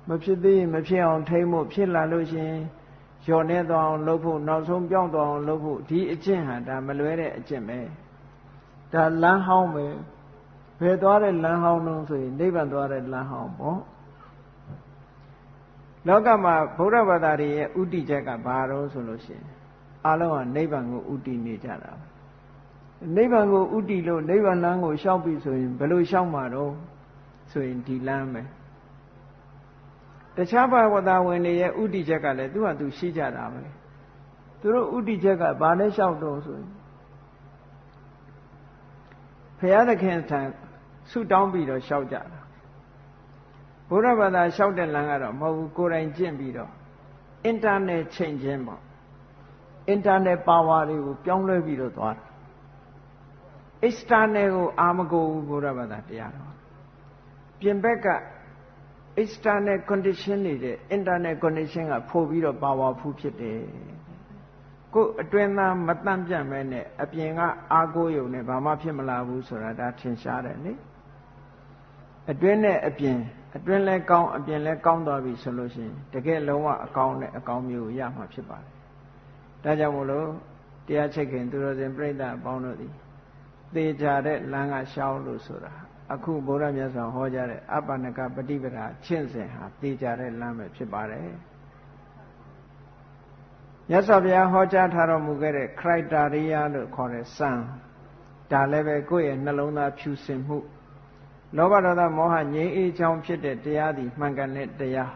S1: မဖြစ်သေးရင်မဖြစ်အောင်ထိမ့်ဖို့ဖြစ်လာလို့ရှိရင်လျော့နေသွားအောင်လုပ်ဖို့နောက်ဆုံးပြောင်းသွားအောင်လုပ်ဖို့ဒီအကျင့်ဟာဒါမလွဲတဲ့အကျင့်ပဲဒါလမ်းဟောင်းပဲဘယ်သွားတဲ့လမ်းဟောင်းလုံးဆိုရင်နိဗ္ဗာန်သွားတဲ့လမ်းဟောင်းပေါ့လောကမှာဗုဒ္ဓဘာသာတွေရဲ့ဥတည်ချက်ကဘာတော့ဆိုလို့ရှိရင်အလုံးကနိဗ္ဗာန်ကိုဥတည်နေကြတာနိဗ္ဗာန်ကိုဥတည်လို့နိဗ္ဗာန်လမ်းကိုရှောက်ပြီဆိုရင်ဘယ်လိုရှောက်မှာတော့ဆိုရင်ဒီလမ်းပဲတခြားဘာဝတာဝင်တွေရဲ့ဥတည်ချက်ကလည်းသူ့ဟာသူရှိကြတာပဲသူတို့ဥတည်ချက်ကဘာနဲ့ရှောက်တော့ဆိုရင်ဘုရားသခင်ထံဆုတောင်းပြီးတော့ရှောက်ကြတာဘုရားဘာသာရှောက်တဲ့လမ်းကတော့မဟုတ်ဘူးကိုယ်တိုင်ကျင့်ပြီးတော့ internet ချိန်ခြင်းပေါ့ internet power တွေကိုပြောင်းလဲပြီးတော့သွားတာ external ကိုအာမကိုဘူးဘုရားဘာသာတရားတော်ပြင်ဘက်က external condition နေတဲ့ internet condition ကပို့ပြီးတော့ powerful ဖြစ်တယ်ကိုယ်အတွင်းသားမတန့်ပြတ်မဲနဲ့အပြင်ကအားကိုးယုံနဲ့ဘာမှဖြစ်မလာဘူးဆိုတာဒါထင်ရှားတယ်လေအတွင်းနဲ့အပြင်အတွင်းလဲကောင်းအပြင်လဲကောင်းသွားပြီဆိုလို့ရှိရင်တကယ်လုံးဝအကောင်းနဲ့အကောင်းမျိုးရမှာဖြစ်ပါတယ်ဒါကြောင့်မို့လို့တရားချိတ်ခင်သူတော်စင်ပြိဿအပေါင်းတို့သည်သေချာတဲ့လမ်းကရှောင်းလို့ဆိုတာအခုဘုရားမြတ်စွာဟောကြားတဲ့အပ္ပနကပฏิပဒါချင့်စဉ်ဟာသေချာတဲ့လမ်းပဲဖြစ်ပါတယ်မြတ်စွာဘုရားဟောကြားထားတော်မူခဲ့တဲ့ criteria လို့ခေါ်တဲ့စံဒါလည်းပဲကိုယ့်ရဲ့နှလုံးသားဖြူစင်မှုလောဘဒေါသမောဟငြိမ်းအေးချောင်းဖြစ်တဲ့တရားသည်မှန်ကန်တဲ့တရား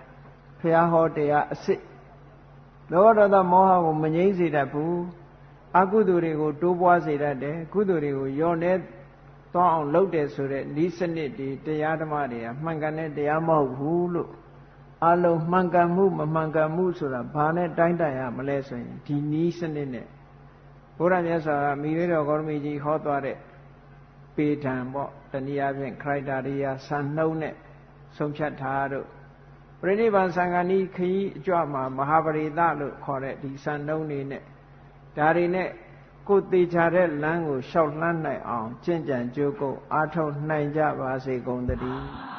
S1: ဘုရားဟောတရားအစစ်လောဘဒေါသမောဟကိုမငြိမ်းစေတတ်ဘူးအကုသိုလ်တွေကိုတိုးပွားစေတတ်တယ်ကုသိုလ်တွေကိုလျော့နေသွားအောင်လုပ်တယ်ဆိုတဲ့ဤစနစ်တွေတရားဓမ္မတွေကမှန်ကန်တဲ့တရားမဟုတ်ဘူးလို့အလုံးမှန်ကန်မှုမမှန်ကန်မှုဆိုတာဘာနဲ့တိုင်းတန်ရမလဲဆိုရင်ဒီဤစနစ်နဲ့ဘုရားမြတ်စွာကမိမိတော်ဂေါရမီကြီးဟောသွားတဲ့ပေထံပေါ့တနည်းအားဖြင့် criteria စံနှုန်းနဲ့ဆုံးဖြတ်ထားတို့ပြိဋိဘံသံဃာနီးခရီးအကြွမှာမဟာပရိသလို့ခေါ်တဲ့ဒီစံနှုန်းတွေနဲ့ဒါတွေနဲ့ကိုယ်သေးချာတဲ့လမ်းကိုရှောက်လှမ်းနိုင်အောင်ကျင့်ကြံကြိုးကုပ်အားထုတ်နိုင်ကြပါစေကုန်သတည်း